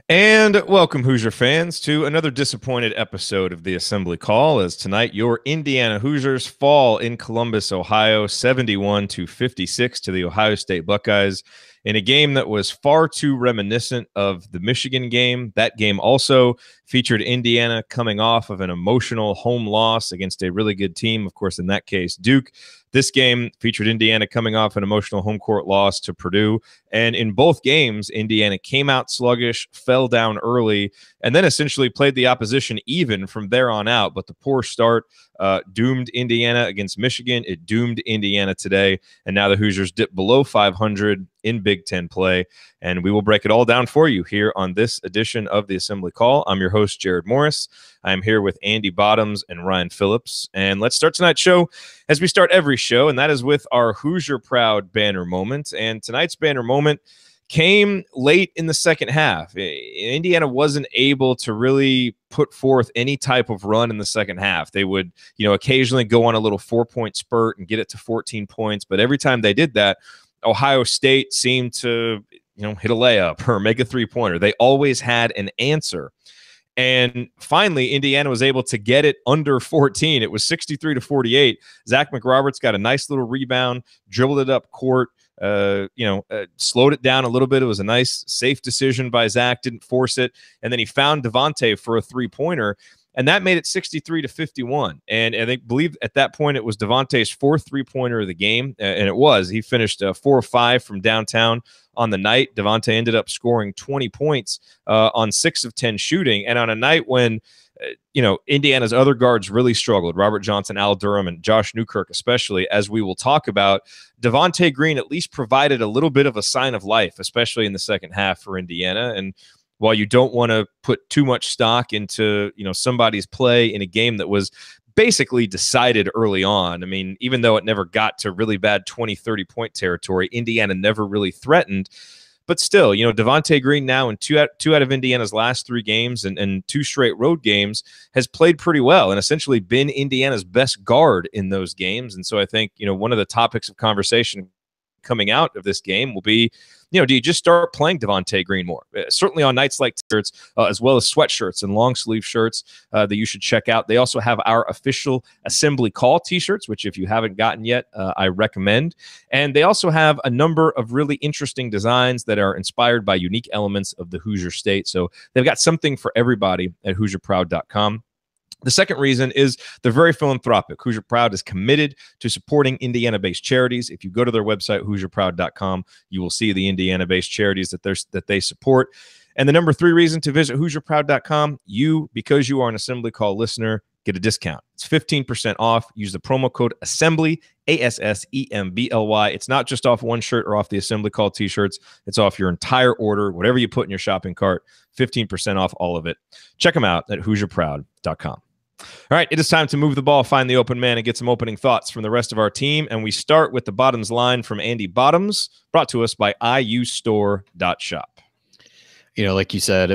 And welcome, Hoosier fans, to another disappointed episode of the Assembly Call. As tonight, your Indiana Hoosiers fall in Columbus, Ohio, 71-56 to the Ohio State Buckeyes in a game that was far too reminiscent of the Michigan game. That game also featured Indiana coming off of an emotional home loss against a really good team, of course, in that case, Duke. This game featured Indiana coming off an emotional home court loss to Purdue. And in both games, Indiana came out sluggish, fell down early, and then essentially played the opposition even from there on out. But the poor start doomed Indiana against Michigan. It doomed Indiana today. And now the Hoosiers dip below 500 in Big Ten play. And we will break it all down for you here on this edition of the Assembly Call. I'm your host, Jared Morris. I'm here with Andy Bottoms and Ryan Phillips. And let's start tonight's show as we start every show, and that is with our Hoosier Proud banner moment. And tonight's banner moment came late in the second half. Indiana wasn't able to really put forth any type of run in the second half. They would, occasionally go on a little 4-point spurt and get it to 14 points. But every time they did that, Ohio State seemed to, hit a layup or make a three-pointer. They always had an answer. And finally, Indiana was able to get it under 14. It was 63-48. Zach McRoberts got a nice little rebound, dribbled it up court, slowed it down a little bit. It was a nice, safe decision by Zach, didn't force it. And then he found Devonte for a three-pointer, and that made it 63-51. And I believe at that point it was Devonte's fourth three-pointer of the game, and it was. He finished 4 of 5 from downtown on the night. Devonte ended up scoring 20 points on 6 of 10 shooting, and on a night when Indiana's other guards really struggled. Robert Johnson, Al Durham, and Josh Newkirk especially, as we will talk about. Devonte Green at least provided a little bit of a sign of life, especially in the second half for Indiana. And while you don't want to put too much stock into, somebody's play in a game that was basically decided early on, I mean, even though it never got to really bad 20, 30-point territory, Indiana never really threatened. But still, Devonte Green now in two out of Indiana's last 3 games and 2 straight road games has played pretty well and essentially been Indiana's best guard in those games. And so I think, one of the topics of conversation coming out of this game will be, do you just start playing Devonte Green more? Certainly on nights like shirts, as well as sweatshirts and long sleeve shirts that you should check out. They also have our official Assembly Call t-shirts, which if you haven't gotten yet, I recommend. And they also have a number of really interesting designs that are inspired by unique elements of the Hoosier State. So they've got something for everybody at HoosierProud.com. The second reason is they're very philanthropic. Hoosier Proud is committed to supporting Indiana-based charities. If you go to their website, HoosierProud.com, you will see the Indiana-based charities that they support. And the number 3 reason to visit HoosierProud.com, because you are an Assembly Call listener, get a discount. It's 15% off. Use the promo code ASSEMBLY, ASSEMBLY. It's not just off one shirt or off the Assembly Call t-shirts. It's off your entire order, whatever you put in your shopping cart, 15% off all of it. Check them out at HoosierProud.com. All right, it is time to move the ball, find the open man, and get some opening thoughts from the rest of our team. And we start with the Bottoms line from Andy Bottoms, brought to us by iustore.shop. Like you said,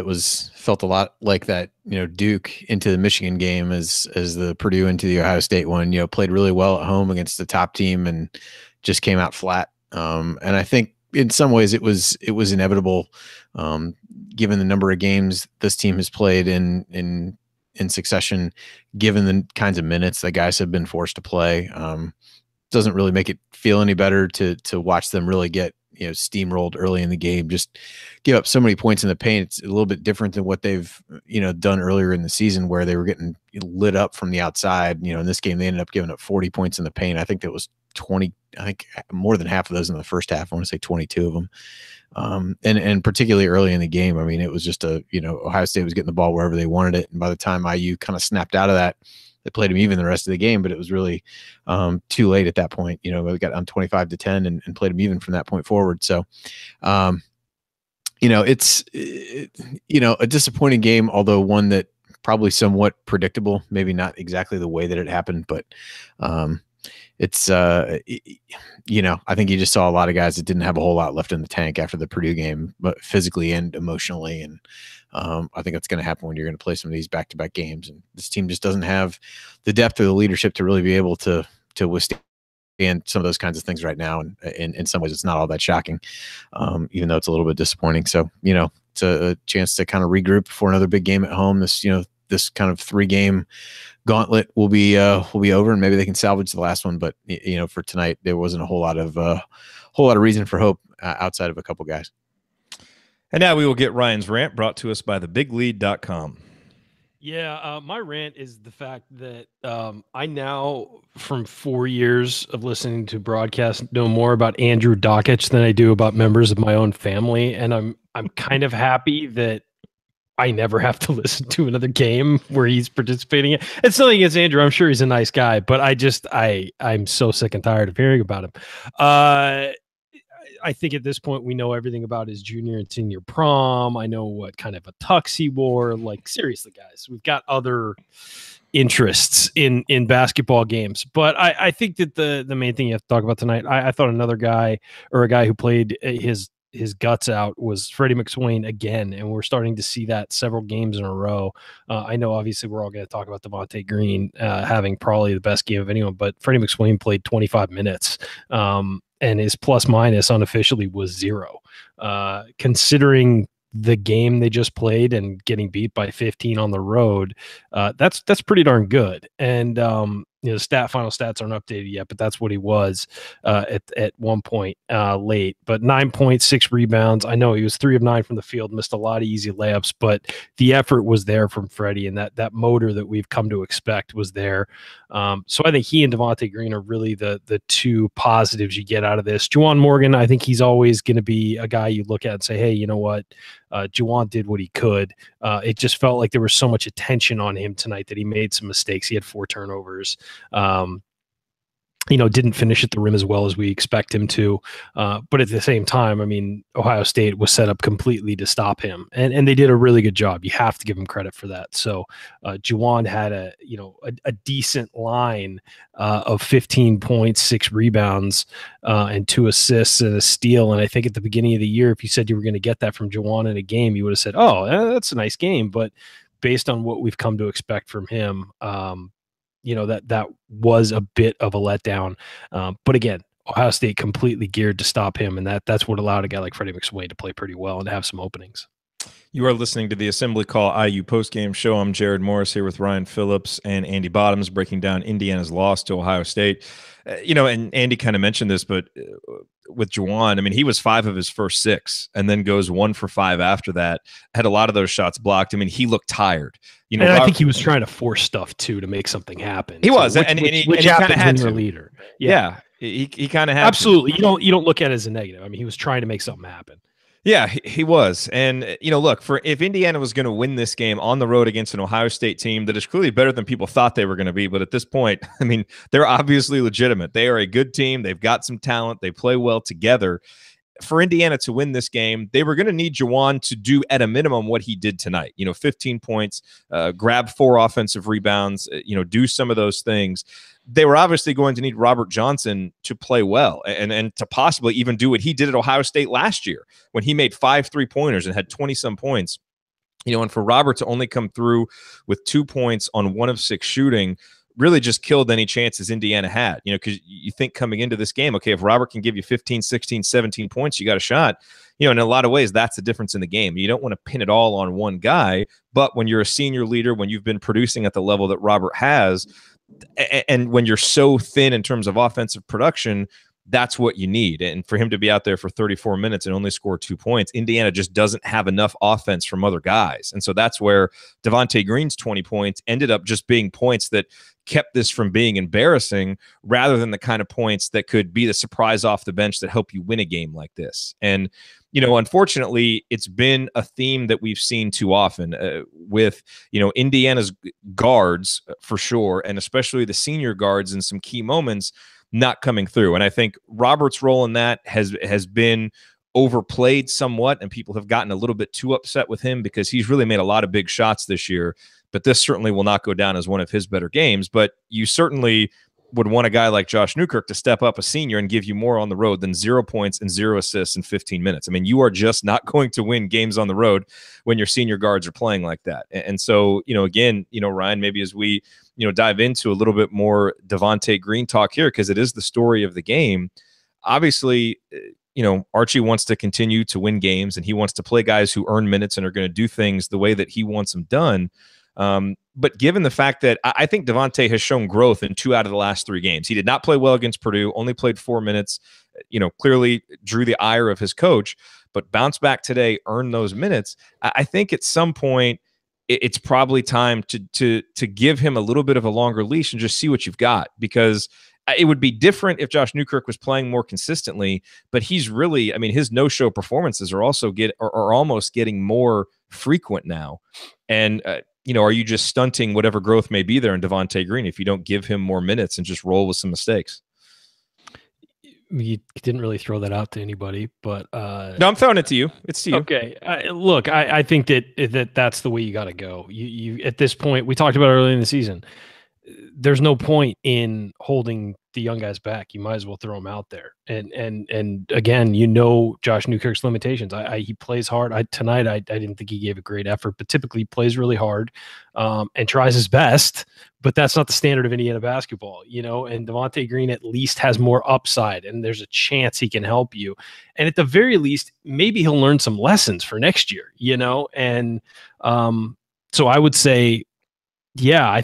felt a lot like that, Duke into the Michigan game as the Purdue into the Ohio State one, played really well at home against the top team and just came out flat. And I think in some ways it was inevitable, given the number of games this team has played in succession, given the kinds of minutes that guys have been forced to play. Doesn't really make it feel any better to watch them really get steamrolled early in the game, just give up so many points in the paint. It's a little bit different than what they've done earlier in the season, where they were getting lit up from the outside. In this game they ended up giving up 40 points in the paint. I think that was 20. I think more than half of those in the first half. I want to say 22 of them. And particularly early in the game, I mean, it was just Ohio State was getting the ball wherever they wanted it. And by the time IU kind of snapped out of that, they played them even the rest of the game, but it was really too late at that point. We got on 25-10 and played them even from that point forward. So, it's a disappointing game, although one that probably somewhat predictable, maybe not exactly the way that it happened, but it's I think you just saw a lot of guys that didn't have a whole lot left in the tank after the Purdue game, but physically and emotionally. And I think that's going to happen when you're going to play some of these back-to-back games. And this team just doesn't have the depth or the leadership to really be able to withstand some of those kinds of things right now. And in some ways, it's not all that shocking, even though it's a little bit disappointing. So, It's a chance to kind of regroup for another big game at home. This kind of 3-game gauntlet will be over, and maybe they can salvage the last one. But for tonight, there wasn't a whole lot of reason for hope outside of a couple guys. And now we will get Ryan's rant, brought to us by thebiglead.com. Yeah, my rant is the fact that I now, from 4 years of listening to broadcast, know more about Andrew Dockich than I do about members of my own family, and I'm kind of happy that I never have to listen to another game where he's participating in. It's nothing against Andrew. I'm sure he's a nice guy, but I'm so sick and tired of hearing about him. I think at this point we know everything about his junior and senior prom. I know what kind of a tux he wore. Like, seriously, guys, we've got other interests in basketball games. But I think that the main thing you have to talk about tonight, I thought another guy, or a guy who played his guts out, was Freddie McSwain again, and we're starting to see that several games in a row. I know obviously we're all going to talk about Devonte Green having probably the best game of anyone, but Freddie McSwain played 25 minutes. And his plus minus unofficially was 0. Considering the game they just played and getting beat by 15 on the road, that's pretty darn good. And final stats aren't updated yet, but that's what he was at one point late. But 9 points, 6 rebounds. I know he was 3 of 9 from the field, missed a lot of easy layups, but the effort was there from Freddie, and that motor that we've come to expect was there. So I think he and Devonte Green are really the two positives you get out of this. Juwan Morgan, I think he's always going to be a guy you look at and say, hey, you know what? Juwan did what he could. It just felt like there was so much attention on him tonight that he made some mistakes. He had 4 turnovers. Didn't finish at the rim as well as we expect him to. But at the same time, I mean, Ohio State was set up completely to stop him. And they did a really good job. You have to give him credit for that. So Juwan had a decent line of 15 points, 6 rebounds, and 2 assists and a steal. And I think at the beginning of the year, if you said you were going to get that from Juwan in a game, you would have said, oh, that's a nice game. But based on what we've come to expect from him, that was a bit of a letdown. But again, Ohio State completely geared to stop him, and that's what allowed a guy like Freddie McSwain to play pretty well and have some openings. You are listening to the Assembly Call IU postgame show. I'm Jared Morris here with Ryan Phillips and Andy Bottoms, breaking down Indiana's loss to Ohio State. And Andy kind of mentioned this, but with Juwan, I mean, he was 5 of his first 6 and then goes 1 for 5 after that. Had a lot of those shots blocked. I mean, he looked tired. And I think he was trying to force stuff too to make something happen. He was, which kind of had your to. Leader. Yeah, he kind of had absolutely. To. You don't look at it as a negative. I mean, he was trying to make something happen. Yeah, he was. And, look, if Indiana was going to win this game on the road against an Ohio State team that is clearly better than people thought they were going to be, but at this point, I mean, they're obviously legitimate. They are a good team. They've got some talent. They play well together. For Indiana to win this game, they were going to need Juwan to do at a minimum what he did tonight. 15 points, grab 4 offensive rebounds, do some of those things. They were obviously going to need Robert Johnson to play well and to possibly even do what he did at Ohio State last year when he made 5 3-pointers and had 20-some points. And for Robert to only come through with 2 points on 1 of 6 shooting really just killed any chances Indiana had, because you think coming into this game, okay, if Robert can give you 15, 16, 17 points, you got a shot. In a lot of ways, that's the difference in the game. You don't want to pin it all on one guy, but when you're a senior leader, when you've been producing at the level that Robert has, and when you're so thin in terms of offensive production, that's what you need. And for him to be out there for 34 minutes and only score 2 points, Indiana just doesn't have enough offense from other guys. And so that's where Devonte Green's 20 points ended up just being points that kept this from being embarrassing rather than the kind of points that could be the surprise off the bench that help you win a game like this. And, unfortunately, it's been a theme that we've seen too often with, Indiana's guards for sure, and especially the senior guards in some key moments not coming through. And I think Robert's role in that has been overplayed somewhat, and people have gotten a little bit too upset with him because he's really made a lot of big shots this year. But this certainly will not go down as one of his better games. But you certainly would want a guy like Josh Newkirk to step up, a senior, and give you more on the road than 0 points and 0 assists in 15 minutes. I mean, you are just not going to win games on the road when your senior guards are playing like that. And so, again, Ryan, maybe as we, dive into a little bit more Devonte Green talk here, because it is the story of the game. Obviously, Archie wants to continue to win games, and he wants to play guys who earn minutes and are going to do things the way that he wants them done. But given the fact that I think Devonte has shown growth in 2 out of the last 3 games, he did not play well against Purdue, only played 4 minutes, clearly drew the ire of his coach, but bounced back today, earned those minutes. I think at some point it's probably time to give him a little bit of a longer leash and just see what you've got, because it would be different if Josh Newkirk was playing more consistently, but he's really, his no-show performances are also are almost getting more frequent now. And, are you just stunting whatever growth may be there in Devonte Green if you don't give him more minutes and just roll with some mistakes? You didn't really throw that out to anybody, but no, I'm throwing it to you. It's to you. Okay. Look, I think that's the way you got to go. You at this point, we talked about it earlier in the season. There's no point in holding the young guys back. You might as well throw them out there. And again, Josh Newkirk's limitations. He plays hard. Tonight I didn't think he gave a great effort, but typically he plays really hard and tries his best. But that's not the standard of Indiana basketball, and Devonte Green at least has more upside, and there's a chance he can help you. And at the very least, maybe he'll learn some lessons for next year, And so I would say, yeah, I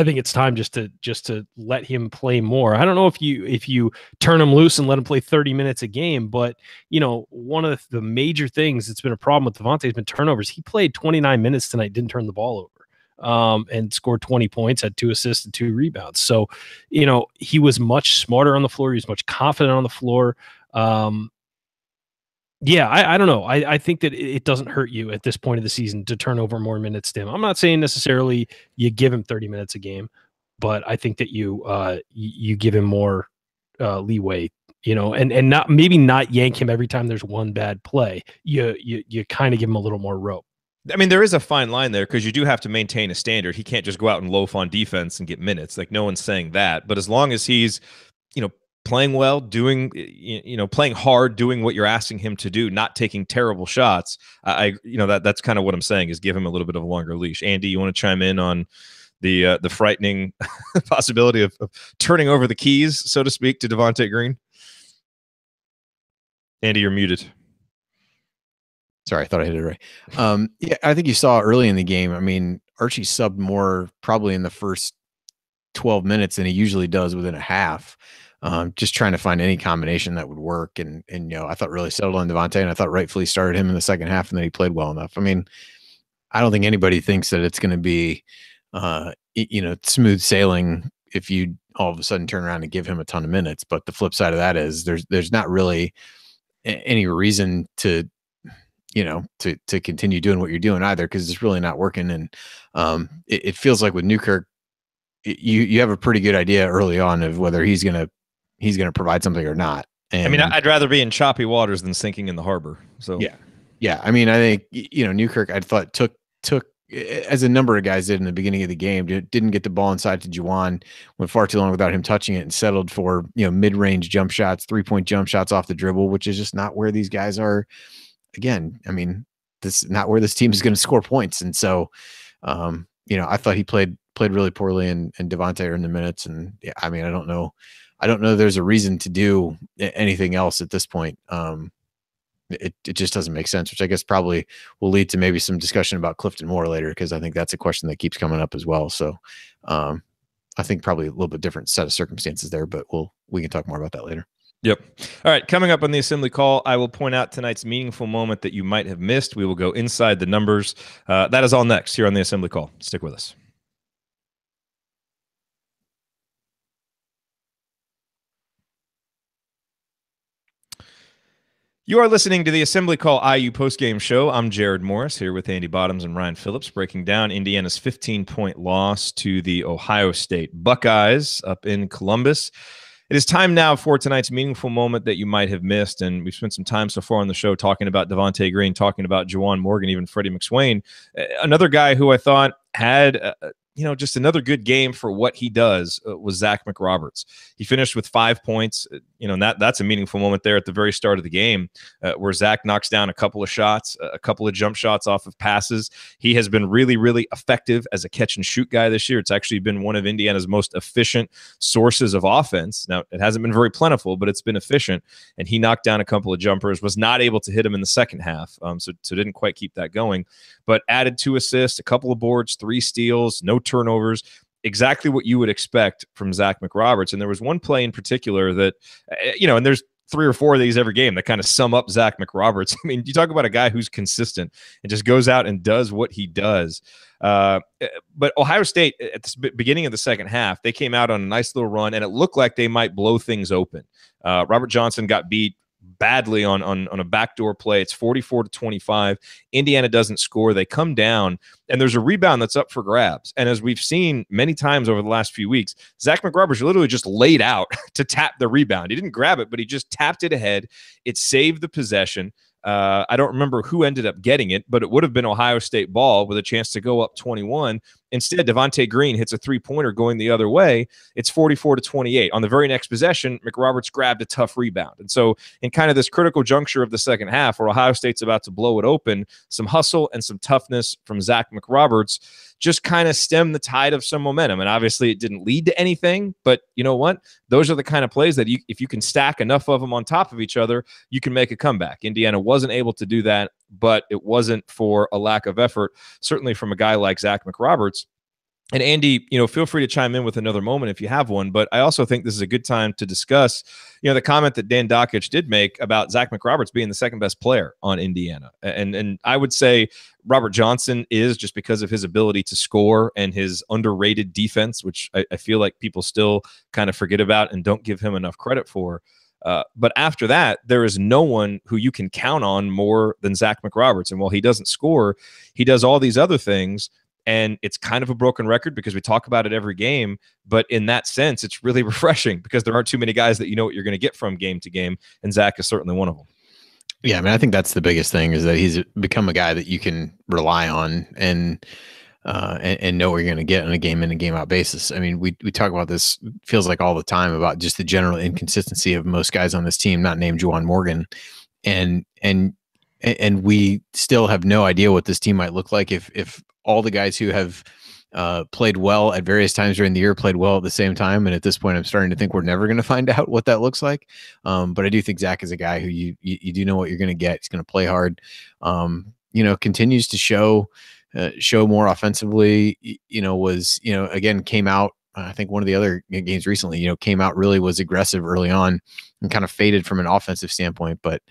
think it's time just to let him play more. I don't know if you turn him loose and let him play 30 minutes a game, but one of the major things that's been a problem with Devonte has been turnovers. He played 29 minutes tonight, didn't turn the ball over, and scored 20 points, had 2 assists and 2 rebounds. So, he was much smarter on the floor. He was much confident on the floor. Yeah, I don't know. I think that it doesn't hurt you at this point of the season to turn over more minutes to him. I'm not saying necessarily you give him 30 minutes a game, but I think that you give him more leeway, and not yank him every time there's one bad play. You kind of give him a little more rope. There is a fine line there, because you do have to maintain a standard. He can't just go out and loaf on defense and get minutes. Like, no one's saying that. But as long as he's, playing well, playing hard, doing what you're asking him to do, not taking terrible shots, that's kind of what I'm saying, is give him a little bit of a longer leash. Andy, you want to chime in on the frightening possibility of turning over the keys, so to speak, to Devonte Green? Andy, you're muted. Sorry, I thought I hit it right. Yeah, I think you saw early in the game. Archie subbed more probably in the first 12 minutes than he usually does within a half. Just trying to find any combination that would work. And I thought really settled on Devonte, and I thought rightfully started him in the second half, and then he played well enough. I don't think anybody thinks that it's going to be, smooth sailing if you all of a sudden turn around and give him a ton of minutes. But the flip side of that is there's not really any reason to continue doing what you're doing either, because it's really not working. And it feels like with Newkirk, you have a pretty good idea early on of whether he's going to provide something or not. And I'd rather be in choppy waters than sinking in the harbor. So yeah. I think Newkirk, I thought took as a number of guys did in the beginning of the game, didn't get the ball inside to Juwan, went far too long without him touching it, and settled for mid-range jump shots, 3-point jump shots off the dribble, which is just not where these guys are. Again, this is not where this team is going to score points. And so, I thought he played really poorly, and Devonte earned the minutes. And yeah, I don't know there's a reason to do anything else at this point. It just doesn't make sense, which I guess probably will lead to maybe some discussion about Clifton Moore later, because I think that's a question that keeps coming up as well. So I think probably a little bit different set of circumstances there, but we can talk more about that later. Yep. All right. Coming up on the Assembly Call, I will point out tonight's meaningful moment that you might have missed. We will go inside the numbers. That is all next here on the Assembly Call. Stick with us. You are listening to the Assembly Call IU postgame show. I'm Jared Morris here with Andy Bottoms and Ryan Phillips, breaking down Indiana's 15-point loss to the Ohio State Buckeyes up in Columbus. It is time now for tonight's meaningful moment that you might have missed, and we've spent some time so far on the show talking about Devonte Green, talking about Juwan Morgan, even Freddie McSwain, another guy who I thought had just another good game for what he does was Zach McRoberts. He finished with 5 points, and that's a meaningful moment there at the very start of the game where Zach knocks down a couple of shots, a couple of jump shots off of passes. He has been really, really effective as a catch and shoot guy this year. It's actually been one of Indiana's most efficient sources of offense. Now, it hasn't been very plentiful, but it's been efficient. And he knocked down a couple of jumpers, was not able to hit him in the second half. So didn't quite keep that going, but added 2 assists, a couple of boards, 3 steals, no turnovers, exactly what you would expect from Zach McRoberts. And there was one play in particular that, and there's 3 or 4 of these every game that kind of sum up Zach McRoberts. I mean, you talk about a guy who's consistent and just goes out and does what he does. But Ohio State, at the beginning of the second half, they came out on a nice little run, and it looked like they might blow things open. Robert Johnson got beat badly on a backdoor play. It's 44-25. Indiana doesn't score. They come down, and there's a rebound that's up for grabs. And as we've seen many times over the last few weeks, Zach McRoberts literally just laid out to tap the rebound. He didn't grab it, but he just tapped it ahead. It saved the possession. I don't remember who ended up getting it, but it would have been Ohio State ball with a chance to go up 21. Instead, Devonte Green hits a 3-pointer going the other way. It's 44-28. On the very next possession, McRoberts grabbed a tough rebound. And so in kind of this critical juncture of the second half where Ohio State's about to blow it open, some hustle and some toughness from Zach McRoberts just kind of stemmed the tide of some momentum. And obviously it didn't lead to anything, but you know what? Those are the kind of plays that if you can stack enough of them on top of each other, you can make a comeback. Indiana wasn't able to do that, but it wasn't for a lack of effort, certainly from a guy like Zach McRoberts. And Andy, feel free to chime in with another moment if you have one, but I also think this is a good time to discuss, the comment that Dan Dakich did make about Zach McRoberts being the second best player on Indiana. And I would say Robert Johnson is, just because of his ability to score and his underrated defense, which I feel like people still kind of forget about and don't give him enough credit for. But after that, there is no one who you can count on more than Zach McRoberts. And while he doesn't score, he does all these other things. And it's kind of a broken record because we talk about it every game. But in that sense, it's really refreshing because there aren't too many guys that you know what you're going to get from game to game. And Zach is certainly one of them. Yeah, I mean, I think that's the biggest thing is that he's become a guy that you can rely on and know what you're going to get on a game in and game out basis. I mean, we talk about this, feels like all the time, about just the general inconsistency of most guys on this team, not named Juwan Morgan. And we still have no idea what this team might look like if all the guys who have played well at various times during the year played well at the same time. And at this point, I'm starting to think we're never going to find out what that looks like. But I do think Zach is a guy who you do know what you're going to get. He's going to play hard. Continues to show more offensively. Again, came out. I think one of the other games recently, came out, really was aggressive early on and kind of faded from an offensive standpoint. But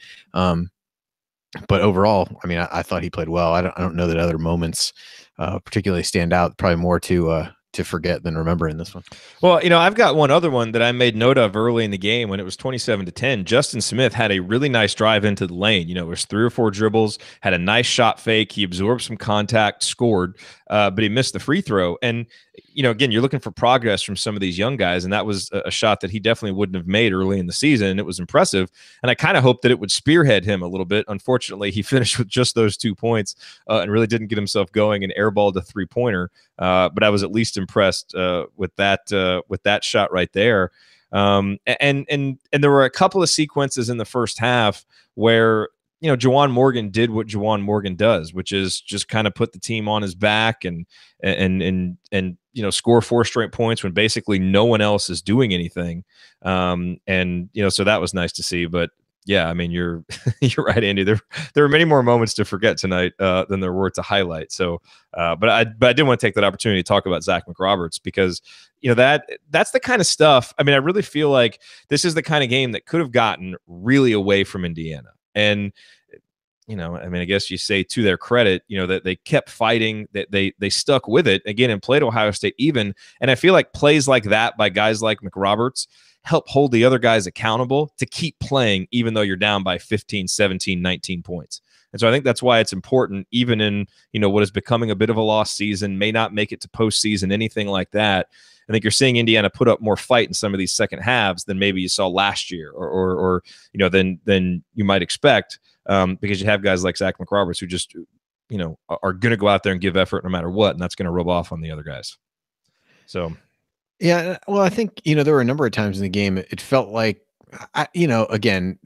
overall, I mean, I thought he played well. I don't know that other moments particularly stand out. Probably more to forget than remember in this one. Well, I've got one other one that I made note of early in the game when it was 27-10. Justin Smith had a really nice drive into the lane. It was 3 or 4 dribbles, had a nice shot fake. He absorbed some contact, scored, but he missed the free throw. And, again, you're looking for progress from some of these young guys, and that was a shot that he definitely wouldn't have made early in the season, and it was impressive. And I kind of hoped that it would spearhead him a little bit. Unfortunately, he finished with just those 2 points and really didn't get himself going and airballed a 3-pointer. But I was at least impressed with that shot right there. And there were a couple of sequences in the first half where Juwan Morgan did what Juwan Morgan does, which is just kind of put the team on his back and score 4 straight points when basically no one else is doing anything. So that was nice to see. But yeah, I mean, you're right, Andy. There were many more moments to forget tonight than there were to highlight. So, but I did want to take that opportunity to talk about Zach McRoberts because that's the kind of stuff. I mean, I really feel like this is the kind of game that could have gotten really away from Indiana. And I guess you say to their credit, that they kept fighting, that they stuck with it again and played Ohio State even. And I feel like plays like that by guys like McRoberts help hold the other guys accountable to keep playing, even though you're down by 15, 17, 19 points. And so I think that's why it's important, even in, what is becoming a bit of a lost season, may not make it to postseason, anything like that. I think you're seeing Indiana put up more fight in some of these second halves than maybe you saw last year or than you might expect because you have guys like Zach McRoberts who just, are going to go out there and give effort no matter what, and that's going to rub off on the other guys. So, yeah, well, I think, there were a number of times in the game it felt like, again,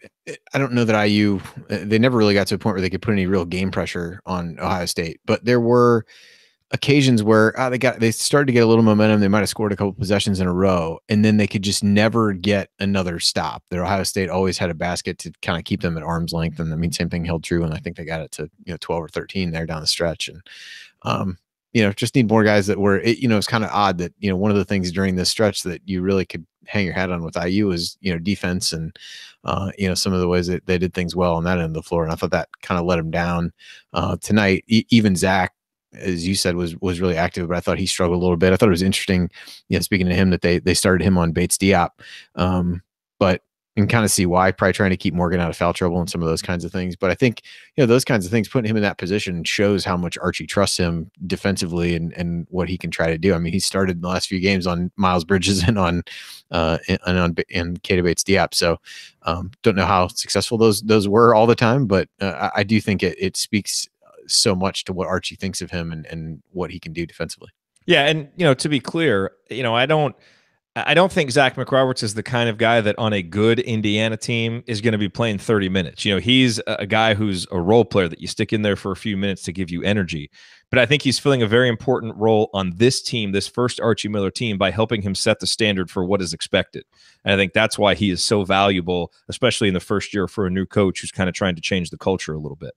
I don't know that IU, they never really got to a point where they could put any real game pressure on Ohio State, but there were occasions where they started to get a little momentum. They might have scored a couple possessions in a row, and then they could just never get another stop. Their Ohio State always had a basket to kind of keep them at arm's length. And I mean, same thing held true. And I think they got it to, 12 or 13 there down the stretch. And, just need more guys that were, it's kind of odd that, one of the things during this stretch that you really could hang your hat on with IU is, defense and, some of the ways that they did things well on that end of the floor. And I thought that kind of let them down tonight. Even Zach, as you said, was really active, but I thought he struggled a little bit. I thought it was interesting, speaking to him, that they started him on Bates Diop, but you can kind of see why, probably trying to keep Morgan out of foul trouble and some of those kinds of things. But I think, those kinds of things, putting him in that position shows how much Archie trusts him defensively and what he can try to do. I mean, he started in the last few games on Miles Bridges and on Keita Bates Diop. So don't know how successful those were all the time, but I do think it speaks so much to what Archie thinks of him and what he can do defensively. Yeah, and to be clear, I don't think Zach McRoberts is the kind of guy that on a good Indiana team is going to be playing 30 minutes. He's a guy who's a role player that you stick in there for a few minutes to give you energy. But I think he's filling a very important role on this team, this first Archie Miller team, by helping him set the standard for what is expected. And I think that's why he is so valuable, especially in the first year for a new coach who's kind of trying to change the culture a little bit.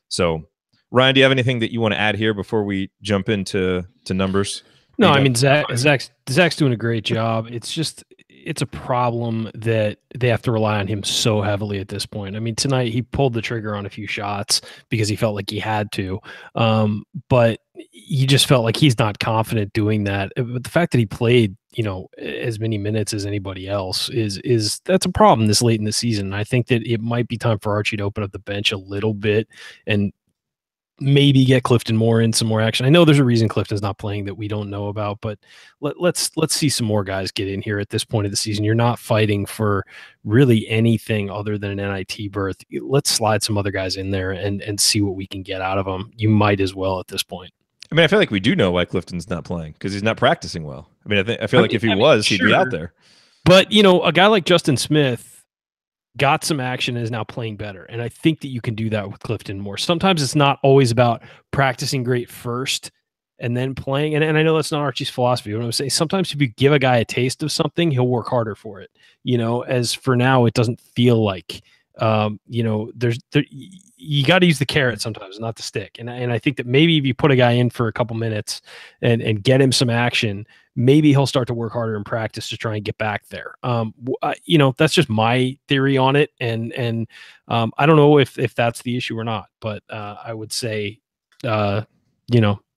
So, Ryan, do you have anything that you want to add here before we jump into numbers? No, I mean, Zach's doing a great job. It's a problem that they have to rely on him so heavily at this point. I mean, tonight he pulled the trigger on a few shots because he felt like he had to, but he just felt like he's not confident doing that. But the fact that he played, as many minutes as anybody else is that's a problem this late in the season. I think that it might be time for Archie to open up the bench a little bit and maybe get Clifton Moore in some more action. I know there's a reason Clifton's not playing that we don't know about, but let's see some more guys get in here at this point of the season. You're not fighting for really anything other than an NIT berth. Let's slide some other guys in there and see what we can get out of them. You might as well at this point. I mean, I feel like we do know why Clifton's not playing, because he's not practicing well. I mean, I feel like if he was, he'd be out there. But, a guy like Justin Smith got some action and is now playing better. And I think that you can do that with Clifton Moore. Sometimes it's not always about practicing great first and then playing. And I know that's not Archie's philosophy. What I'm saying, sometimes if you give a guy a taste of something, he'll work harder for it. As for now, it doesn't feel like, you got to use the carrot sometimes, not the stick. And I think that maybe if you put a guy in for a couple minutes and get him some action, maybe he'll start to work harder in practice to try and get back there. That's just my theory on it. And I don't know if that's the issue or not, but I would say, I'd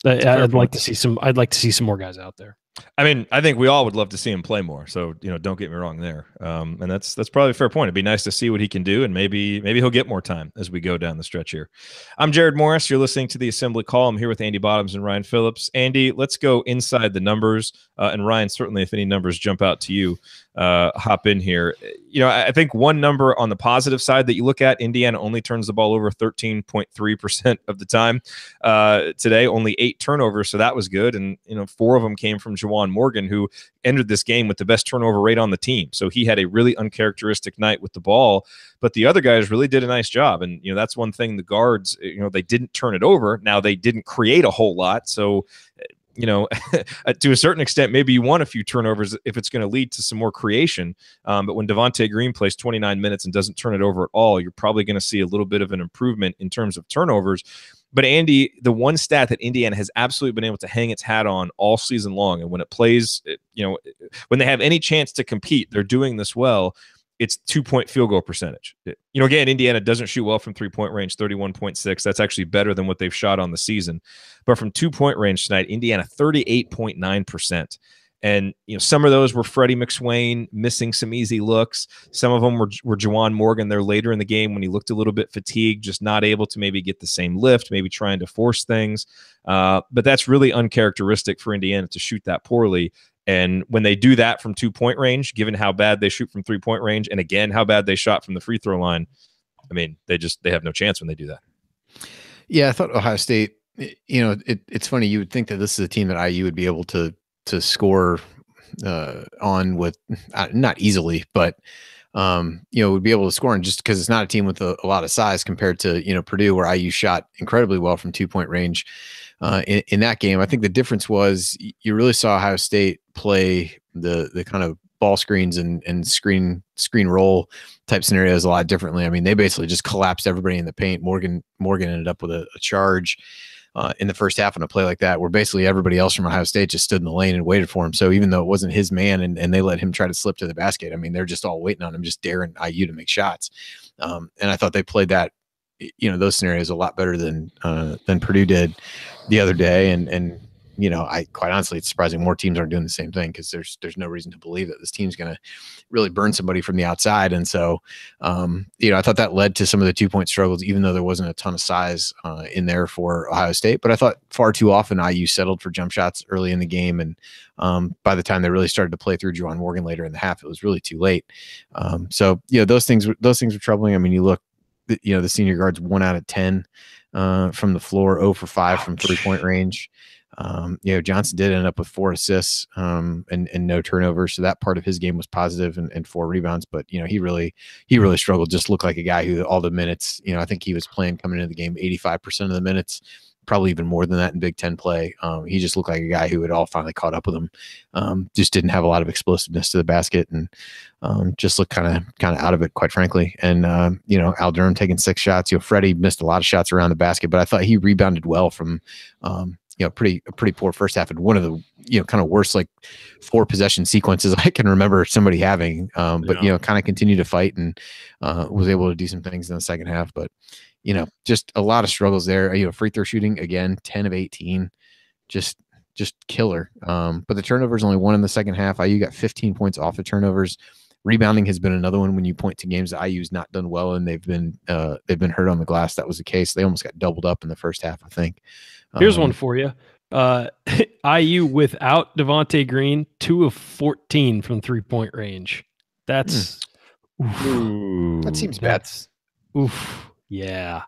like to see some more guys out there. I mean, I think we all would love to see him play more. So, don't get me wrong there. And that's probably a fair point. It'd be nice to see what he can do, and maybe he'll get more time as we go down the stretch here. I'm Jared Morris. You're listening to the Assembly Call. I'm here with Andy Bottoms and Ryan Phillips. Andy, let's go inside the numbers. And Ryan, certainly if any numbers jump out to you, hop in here. I think one number on the positive side that you look at, Indiana only turns the ball over 13.3% of the time today, only 8 turnovers. So that was good. And, 4 of them came from Juwan Morgan, who entered this game with the best turnover rate on the team. So he had a really uncharacteristic night with the ball, but the other guys really did a nice job. And, that's one thing the guards, they didn't turn it over. Now they didn't create a whole lot. So, to a certain extent, maybe you want a few turnovers if it's going to lead to some more creation. But when Devonte Green plays 29 minutes and doesn't turn it over at all, you're probably going to see a little bit of an improvement in terms of turnovers. But Andy, the one stat that Indiana has absolutely been able to hang its hat on all season long, and when it plays, when they have any chance to compete, they're doing this well. It's 2-point field goal percentage. Again, Indiana doesn't shoot well from 3-point range, 31.6. That's actually better than what they've shot on the season. But from 2-point range tonight, Indiana 38.9%. And some of those were Freddie McSwain missing some easy looks. Some of them were Juwan Morgan there later in the game when he looked a little bit fatigued, just not able to maybe get the same lift, maybe trying to force things. But that's really uncharacteristic for Indiana to shoot that poorly. And when they do that from 2-point range, given how bad they shoot from 3-point range, and again how bad they shot from the free throw line, I mean, they have no chance when they do that. Yeah, I thought Ohio State. It's funny. You would think that this is a team that IU would be able to score on with not easily, but would be able to score on, just because it's not a team with a lot of size compared to Purdue, where IU shot incredibly well from 2-point range in that game. I think the difference was you really saw Ohio State play the kind of ball screens and screen roll type scenarios a lot differently. I mean, they basically just collapsed everybody in the paint. Morgan ended up with a charge in the first half on a play like that, where basically everybody else from Ohio State just stood in the lane and waited for him. So even though it wasn't his man and they let him try to slip to the basket, I mean, they're just all waiting on him, just daring IU to make shots. And I thought they played that, those scenarios a lot better than Purdue did the other day. And I quite honestly, it's surprising more teams aren't doing the same thing, because there's no reason to believe that this team's going to really burn somebody from the outside. And so, I thought that led to some of the 2-point struggles, even though there wasn't a ton of size in there for Ohio State. But I thought far too often IU settled for jump shots early in the game. And by the time they really started to play through Juwan Morgan later in the half, it was really too late. So those things were troubling. I mean, you look, the senior guards 1 out of 10 from the floor, 0 for 5 from 3-point range. Johnson did end up with 4 assists and no turnovers, so that part of his game was positive, and 4 rebounds. But he really struggled. Just looked like a guy who all the minutes, I think he was playing coming into the game 85% of the minutes, probably even more than that in Big Ten play. He just looked like a guy who had all finally caught up with him. Just didn't have a lot of explosiveness to the basket, and just looked kind of out of it, quite frankly. And Al Durham taking 6 shots. Freddie missed a lot of shots around the basket, but I thought he rebounded well from pretty poor first half, and one of the kind of worst 4 possession sequences I can remember somebody having. But kind of continued to fight and was able to do some things in the second half. But just a lot of struggles there. Free throw shooting again, 10 of 18, just killer. But the turnovers only 1 in the second half. IU got 15 points off the turnovers. Rebounding has been another one when you point to games that IU's not done well and they've been hurt on the glass. That was the case. They almost got doubled up in the first half, I think. Here's one for you. IU without Devonte Green, 2 of 14 from 3-point range. That's that seems bad. Yeah.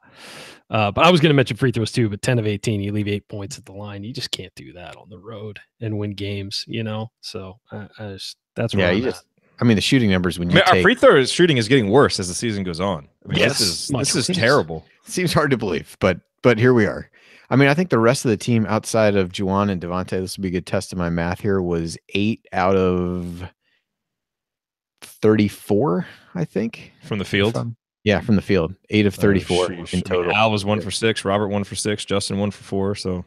But I was going to mention free throws too, but 10 of 18, you leave 8 points at the line. You just can't do that on the road and win games, So that's where the shooting numbers when you our free throw shooting is getting worse as the season goes on. This is terrible. Seems hard to believe, but here we are. I think the rest of the team outside of Juwan and Devonte, this will be a good test of my math here, was 8 out of 34, I think. From the field? From the field. 8 of 34 in total. Al was 1 for 6, Robert 1 for 6, Justin 1 for 4. So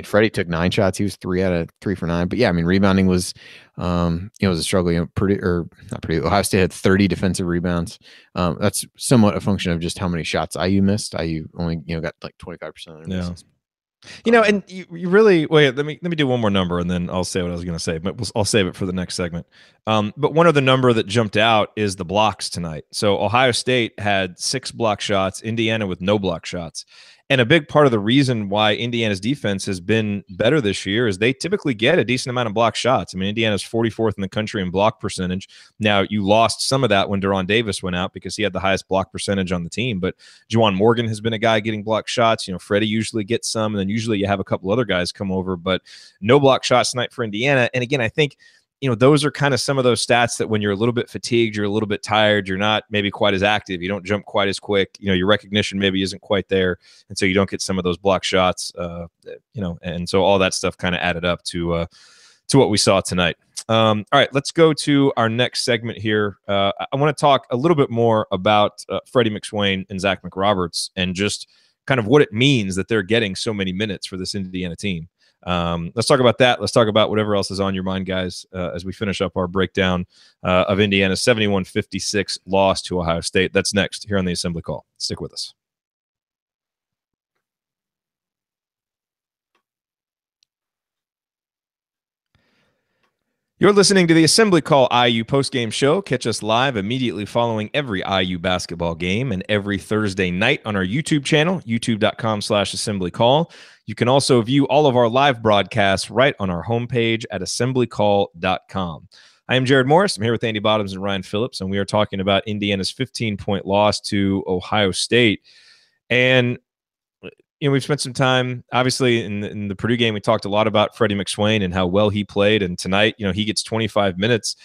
Freddie took 9 shots. He was 3 out of 3 for 9. But rebounding was was a struggle. Ohio State had 30 defensive rebounds. That's somewhat a function of just how many shots IU missed. IU only got 25% of their misses. And you really wait. Let me do one more number, and then I'll say what I was going to say. But I'll save it for the next segment. But one other number that jumped out is the blocks tonight. So Ohio State had 6 block shots. Indiana with no block shots. And a big part of the reason why Indiana's defense has been better this year is they typically get a decent amount of block shots. Indiana's 44th in the country in block percentage. Now, you lost some of that when Deron Davis went out because he had the highest block percentage on the team. But Juwan Morgan has been a guy getting block shots. Freddie usually gets some, and then usually you have a couple other guys come over. But no block shots tonight for Indiana. And again, I think those are kind of some of those stats that when you're a little bit fatigued, you're a little bit tired, you're not maybe quite as active, you don't jump quite as quick, your recognition maybe isn't quite there, and so you don't get some of those block shots, and so all that stuff kind of added up to what we saw tonight. All right, let's go to our next segment here. I want to talk a little bit more about Freddie McSwain and Zach McRoberts and just kind of what it means that they're getting so many minutes for this Indiana team. Let's talk about that. Let's talk about whatever else is on your mind, guys, as we finish up our breakdown of Indiana's 71-56 loss to Ohio State. That's next here on the Assembly Call. Stick with us. You're listening to the Assembly Call IU postgame show. Catch us live immediately following every IU basketball game and every Thursday night on our YouTube channel, youtube.com/assemblycall. You can also view all of our live broadcasts right on our homepage at assemblycall.com. I am Jared Morris. I'm here with Andy Bottoms and Ryan Phillips, and we are talking about Indiana's 15-point loss to Ohio State. And we've spent some time, obviously, in the Purdue game. We talked a lot about Freddie McSwain and how well he played. And tonight, he gets 25 minutes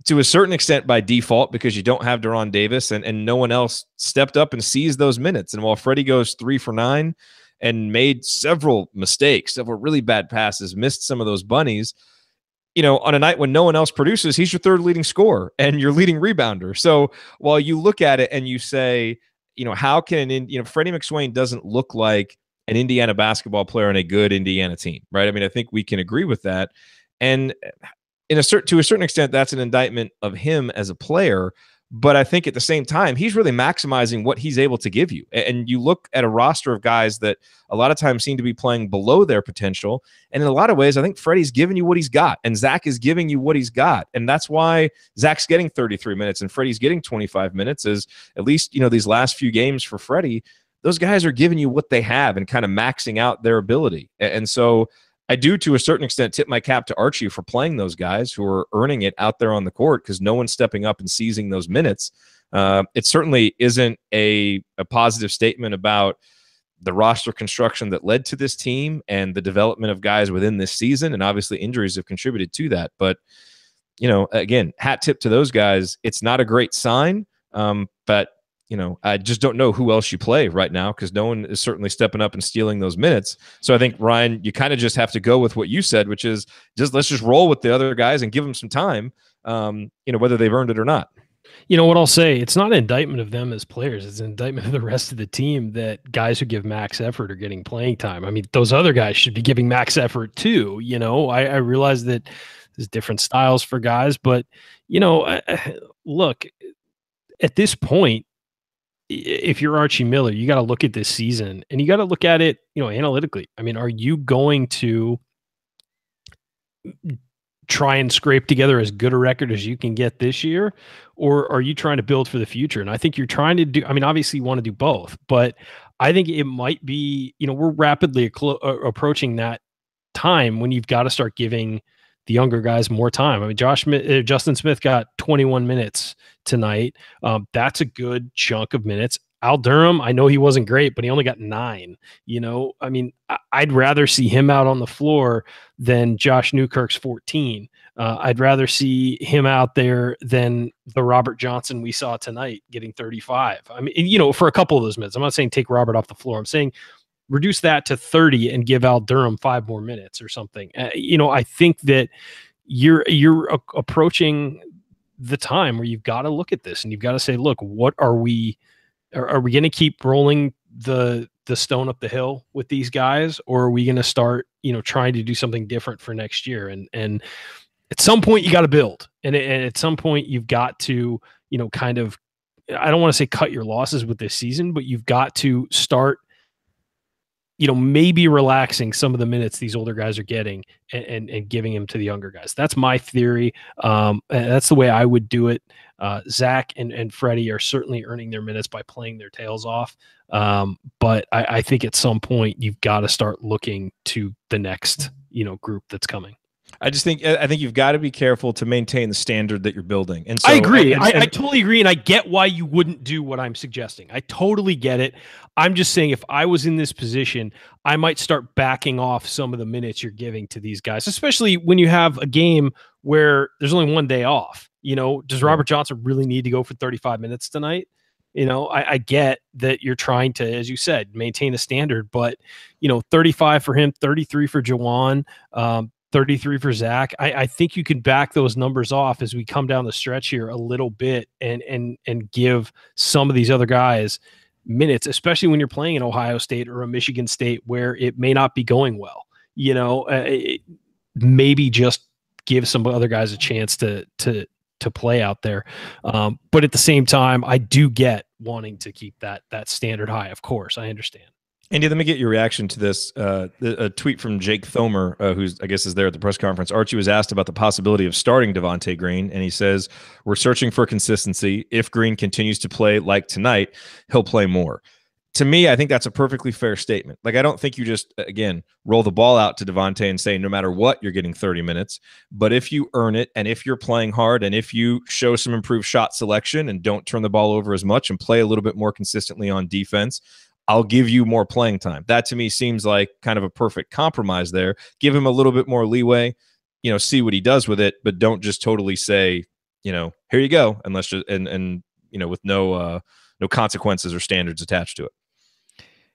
to a certain extent by default because you don't have Deron Davis and no one else stepped up and seized those minutes. And while Freddie goes 3 for 9 and made several mistakes, several really bad passes, missed some of those bunnies, on a night when no one else produces, he's your third leading scorer and your leading rebounder. So while you look at it and you say, how can Freddie McSwain doesn't look like an Indiana basketball player on a good Indiana team, right? I mean, I think we can agree with that. And to a certain extent, that's an indictment of him as a player. But I think at the same time, he's really maximizing what he's able to give you. And you look at a roster of guys that a lot of times seem to be playing below their potential. And in a lot of ways, I think Freddie's giving you what he's got, and Zach is giving you what he's got. And that's why Zach's getting 33 minutes and Freddie's getting 25 minutes. Is at least, these last few games for Freddie, those guys are giving you what they have and kind of maxing out their ability. And so I do, to a certain extent, tip my cap to Archie for playing those guys who are earning it out there on the court because no one's stepping up and seizing those minutes. It certainly isn't a positive statement about the roster construction that led to this team and the development of guys within this season. And obviously injuries have contributed to that. But, again, hat tip to those guys. It's not a great sign, but I just don't know who else you play right now because no one is certainly stepping up and stealing those minutes. So I think, Ryan, you kind of just have to go with what you said, which is let's just roll with the other guys and give them some time, whether they've earned it or not. What I'll say, it's not an indictment of them as players. It's an indictment of the rest of the team that guys who give max effort are getting playing time. I mean, those other guys should be giving max effort too. I realize that there's different styles for guys, but, look, at this point, if you're Archie Miller, you got to look at this season and you got to look at it, analytically. I mean, are you going to try and scrape together as good a record as you can get this year, or are you trying to build for the future? And I think you're trying to do, obviously you want to do both, but I think it might be, we're rapidly approaching that time when you've got to start giving the younger guys more time. I mean, Justin Smith got 21 minutes tonight. That's a good chunk of minutes. Al Durham, I know he wasn't great, but he only got 9. I'd rather see him out on the floor than Josh Newkirk's 14. I'd rather see him out there than the Robert Johnson we saw tonight getting 35. For a couple of those minutes. I'm not saying take Robert off the floor. I'm saying reduce that to 30 and give Al Durham 5 more minutes or something. I think that you're approaching the time where you've got to look at this and you've got to say, look, what are we going to keep rolling the stone up the hill with these guys, or are we going to start, trying to do something different for next year? And at some point you got to build, and at some point you've got to, kind of, I don't want to say cut your losses with this season, but you've got to start, maybe relaxing some of the minutes these older guys are getting and giving them to the younger guys. That's my theory. That's the way I would do it. Zach and Freddie are certainly earning their minutes by playing their tails off. But I think at some point you've got to start looking to the next, group that's coming. I think you've got to be careful to maintain the standard that you're building. And so I agree. I totally agree. And I get why you wouldn't do what I'm suggesting. I totally get it. I'm just saying if I was in this position, I might start backing off some of the minutes you're giving to these guys, especially when you have a game where there's only one day off. Does Robert Johnson really need to go for 35 minutes tonight? I get that you're trying to, as you said, maintain a standard, but 35 for him, 33 for Juwan, 33 for Zach. I think you can back those numbers off as we come down the stretch here a little bit and give some of these other guys minutes, especially when you're playing in Ohio State or a Michigan State where it may not be going well. Maybe just give some other guys a chance to play out there. But at the same time, I do get wanting to keep that standard high. Of course, I understand. Andy, let me get your reaction to this. A tweet from Jake Thomer, who's, I guess, is there at the press conference. Archie was asked about the possibility of starting Devonte Green, and he says, we're searching for consistency. If Green continues to play like tonight, he'll play more. To me, I think that's a perfectly fair statement. Like, I don't think you just, again, roll the ball out to Devonte and say, no matter what, you're getting 30 minutes. But if you earn it, and if you're playing hard, and if you show some improved shot selection and don't turn the ball over as much and play a little bit more consistently on defense, I'll give you more playing time. That to me seems like kind of a perfect compromise there. Give him a little bit more leeway, see what he does with it, but don't just totally say, here you go, unless just and with no consequences or standards attached to it.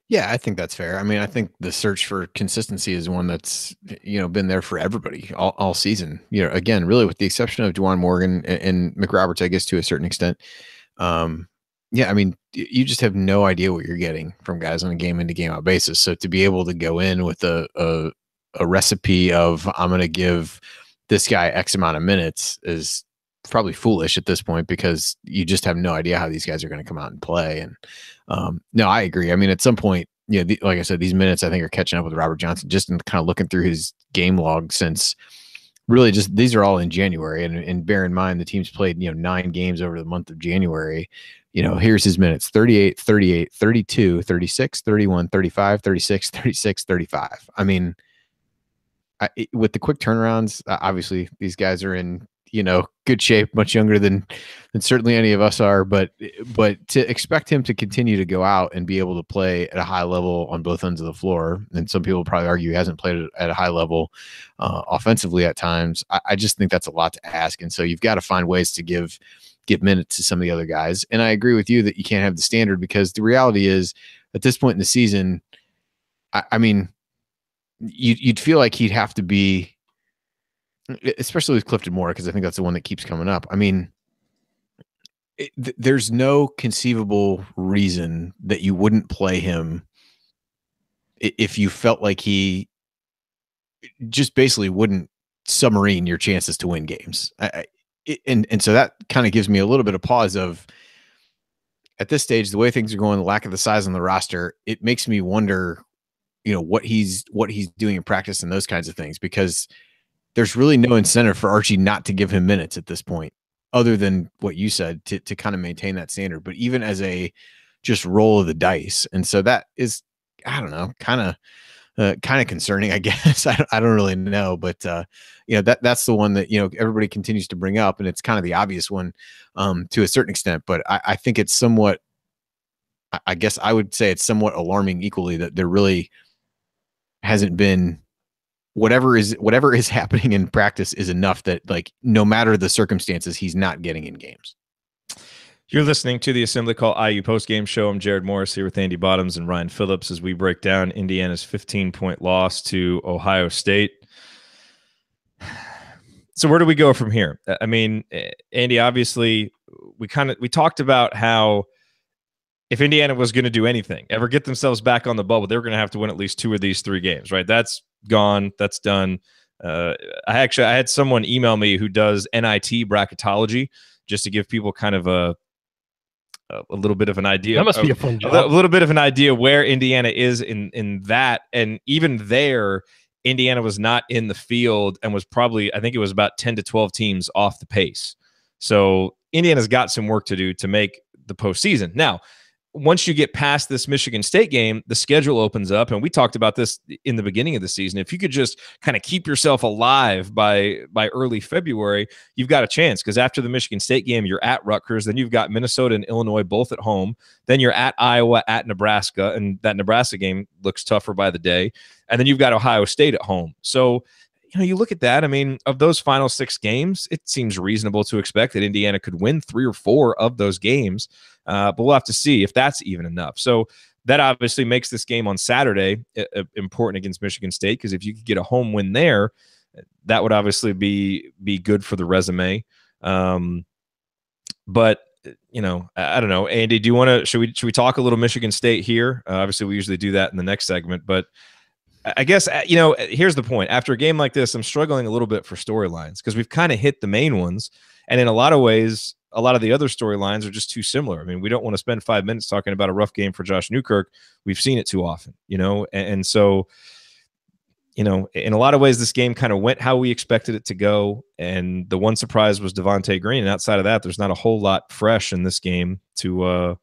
Yeah, I think that's fair. I mean, I think the search for consistency is one that's, been there for everybody all season. Again, really with the exception of Juwan Morgan and McRoberts, I guess to a certain extent. Yeah, I mean, you just have no idea what you're getting from guys on a game in to game out basis. So to be able to go in with a recipe of I'm going to give this guy X amount of minutes is probably foolish at this point, because you just have no idea how these guys are going to come out and play. And no, I agree. I mean, at some point, like I said, these minutes I think are catching up with Robert Johnson, just in kind of looking through his game log since really just these are all in January. And bear in mind, the team's played, 9 games over the month of January. Here's his minutes: 38, 38, 32, 36, 31, 35, 36, 36, 35. I mean, with the quick turnarounds, obviously these guys are in, good shape, much younger than certainly any of us are, but to expect him to continue to go out and be able to play at a high level on both ends of the floor, and some people probably argue he hasn't played at a high level offensively at times. I just think that's a lot to ask. And so you've got to find ways to give minutes to some of the other guys. And I agree with you that you can't have the standard, because the reality is at this point in the season, I mean, you'd feel like he'd have to be, especially with Clifton Moore, because I think that's the one that keeps coming up. I mean, there's no conceivable reason that you wouldn't play him if you felt like he just basically wouldn't submarine your chances to win games. And so that kind of gives me a little bit of pause of, at this stage, the way things are going, the lack of the size on the roster, it makes me wonder, what he's doing in practice and those kinds of things, because there's really no incentive for Archie not to give him minutes at this point, other than what you said, to kind of maintain that standard, but even as a just roll of the dice. And so that is, I don't know, kind of concerning, I guess. I don't really know, but that's the one that, everybody continues to bring up, and it's kind of the obvious one to a certain extent, but I think it's somewhat, I guess I would say it's somewhat alarming equally that there really hasn't been whatever is happening in practice is enough that, like, no matter the circumstances, he's not getting in games. You're listening to the Assembly Call IU postgame show. I'm Jared Morris here with Andy Bottoms and Ryan Phillips as we break down Indiana's 15-point loss to Ohio State. So where do we go from here? I mean, Andy, obviously we talked about how if Indiana was going to do anything, ever get themselves back on the bubble, they were going to have to win at least 2 of these 3 games, right? That's gone. That's done. I had someone email me who does NIT bracketology, just to give people kind of a little bit of an idea. That must be a fun job. A little bit of an idea where Indiana is in that. And even there, Indiana was not in the field and was probably, I think it was about 10 to 12 teams off the pace. So Indiana's got some work to do to make the postseason. Now, once you get past this Michigan State game, the schedule opens up, and we talked about this in the beginning of the season. If you could just kind of keep yourself alive by early February, you've got a chance, because after the Michigan State game, you're at Rutgers, then you've got Minnesota and Illinois both at home, then you're at Iowa, at Nebraska, and that Nebraska game looks tougher by the day, and then you've got Ohio State at home. So, you look at that. I mean, of those final 6 games, it seems reasonable to expect that Indiana could win 3 or 4 of those games. But we'll have to see if that's even enough. So that obviously makes this game on Saturday important against Michigan State, because if you could get a home win there, that would obviously be good for the resume. But I don't know, Andy, do you want to? Should we talk a little Michigan State here? Obviously, we usually do that in the next segment, but I guess here's the point. After a game like this, I'm struggling a little bit for storylines, because we've kind of hit the main ones, and in a lot of ways, a lot of the other storylines are just too similar. I mean, we don't want to spend 5 minutes talking about a rough game for Josh Newkirk. We've seen it too often, and so, in a lot of ways, this game kind of went how we expected it to go. And the one surprise was Devonte Green. And outside of that, there's not a whole lot fresh in this game to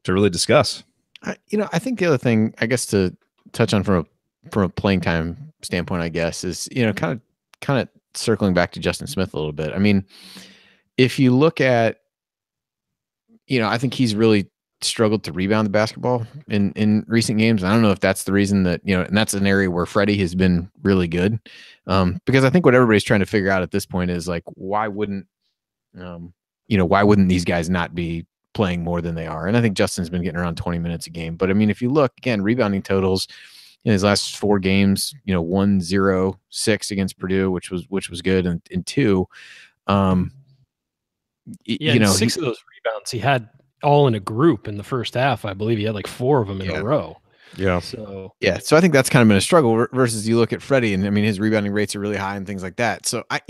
really discuss. I think the other thing, I guess, to touch on from a playing time standpoint, I guess, is, kind of circling back to Justin Smith a little bit. I mean, if you look at, I think he's really struggled to rebound the basketball in recent games. I don't know if that's the reason that, and that's an area where Freddie has been really good. Because I think what everybody's trying to figure out at this point is like, why wouldn't these guys not be playing more than they are? And I think Justin's been getting around 20 minutes a game. But I mean, if you look again, rebounding totals in his last 4 games, 1-0-6 against Purdue, which was good, and 2. 6 of those rebounds he had all in a group in the first half. I believe he had like 4 of them in a row. Yeah. So I think that's kind of been a struggle versus you look at Freddie, and I mean, his rebounding rates are really high and things like that. So I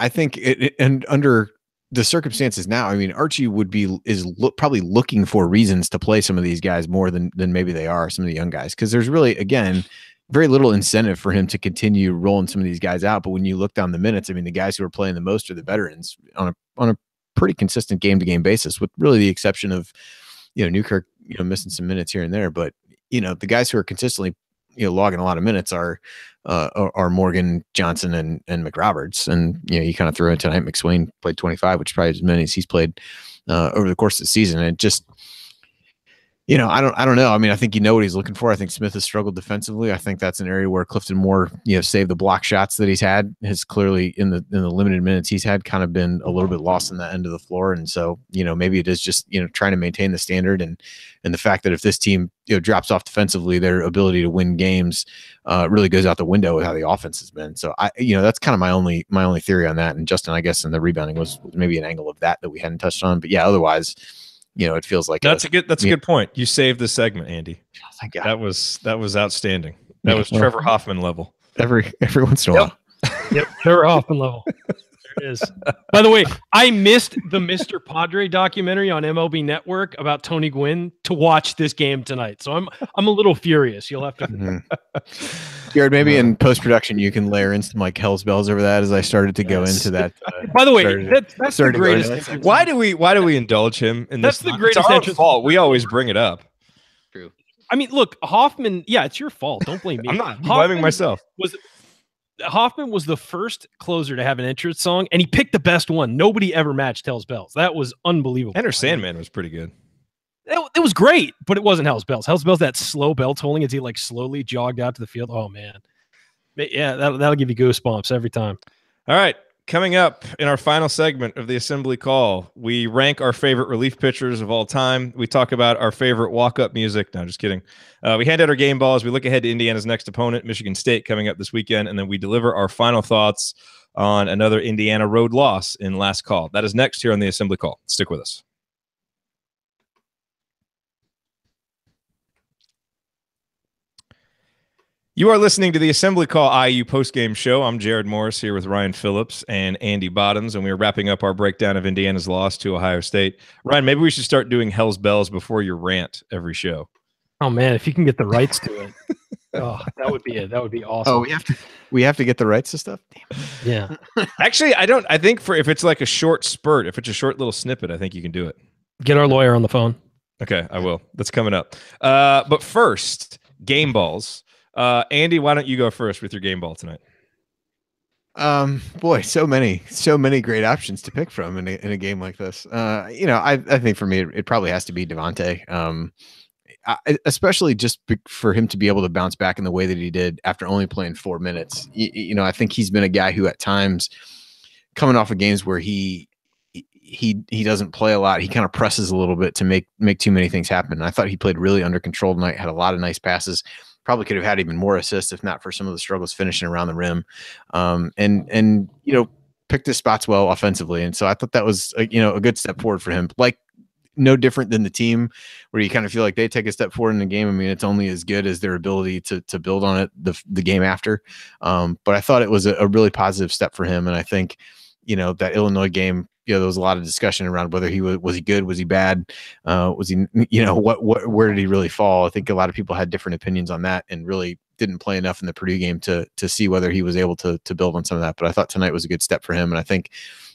think and under the circumstances now, I mean, Archie probably looking for reasons to play some of these guys more than maybe they are, some of the young guys. Cause there's really, again, very little incentive for him to continue rolling some of these guys out. But when you look down the minutes, I mean, the guys who are playing the most are the veterans on a pretty consistent game to game basis, with really the exception of, Newkirk, missing some minutes here and there. But, the guys who are consistently, logging a lot of minutes are Morgan, Johnson, and McRoberts. And, you kind of throw in tonight, McSwain played 25, which is probably as many as he's played over the course of the season. And it just, I don't know. I mean, I think what he's looking for. I think Smith has struggled defensively. I think that's an area where Clifton Moore, saved the block shots that he's had, has clearly in the limited minutes he's had kind of been a little bit lost in that end of the floor. And so, maybe it is just, trying to maintain the standard and the fact that if this team, drops off defensively, their ability to win games really goes out the window with how the offense has been. So that's kind of my only theory on that. And Justin, I guess, in the rebounding was maybe an angle of that we hadn't touched on, but yeah, otherwise, it feels like that's a good point. You saved the segment, Andy. Oh, thank God. That was outstanding. That was Trevor Hoffman level. Every once in a while. Yep, Trevor Hoffman level. There it is. By the way, I missed the Mr. Padre documentary on MLB Network about Tony Gwynn to watch this game tonight. So I'm a little furious. You'll have to. Jared, maybe in post production you can layer in some like Hell's Bells over that as I started to go into that. By the way, that's the greatest. Why do we indulge him in this? That's the greatest. It's our fault. We always bring it up. True. I mean, look, Hoffman. Yeah, it's your fault. Don't blame me. I'm not blaming myself. Hoffman was the first closer to have an entrance song, and he picked the best one. Nobody ever matched Hell's Bells. That was unbelievable. Enter Sandman was pretty good. It was great, but it wasn't Hell's Bells. Hell's Bells, that slow bell tolling as he like slowly jogged out to the field. Oh man, yeah, that'll give you goosebumps every time. All right, coming up in our final segment of the Assembly Call, we rank our favorite relief pitchers of all time. We talk about our favorite walk-up music. No, just kidding. We hand out our game balls. We look ahead to Indiana's next opponent, Michigan State, coming up this weekend, and then we deliver our final thoughts on another Indiana road loss in Last Call. That is next here on the Assembly Call. Stick with us. You are listening to the Assembly Call IU postgame show. I'm Jared Morris here with Ryan Phillips and Andy Bottoms, and we are wrapping up our breakdown of Indiana's loss to Ohio State. Ryan, maybe we should start doing Hell's Bells before your rant every show. Oh man, if you can get the rights to it, that would be awesome. Oh, we have to get the rights to stuff. Damn. Yeah. Actually, I think if it's like a short spurt, if it's a short little snippet, I think you can do it. Get our lawyer on the phone. Okay, I will. That's coming up. But first, game balls. Andy, why don't you go first with your game ball tonight? Boy, so many great options to pick from in a game like this. I think for me, it probably has to be Devonte. Especially just for him to be able to bounce back in the way that he did after only playing 4 minutes. I think he's been a guy who at times coming off of games where he doesn't play a lot. He kind of presses a little bit to make too many things happen. And I thought he played really under control tonight, had a lot of nice passes. Probably could have had even more assists if not for some of the struggles finishing around the rim. And picked his spots well offensively. And so I thought that was a good step forward for him. Like no different than the team where you kind of feel like they take a step forward in the game. I mean, it's only as good as their ability to build on it the game after. But I thought it was a really positive step for him. And I think, that Illinois game, there was a lot of discussion around whether he was he good, was he bad, was he, where did he really fall? I think a lot of people had different opinions on that and really didn't play enough in the Purdue game to see whether he was able to build on some of that. But I thought tonight was a good step for him. And I think,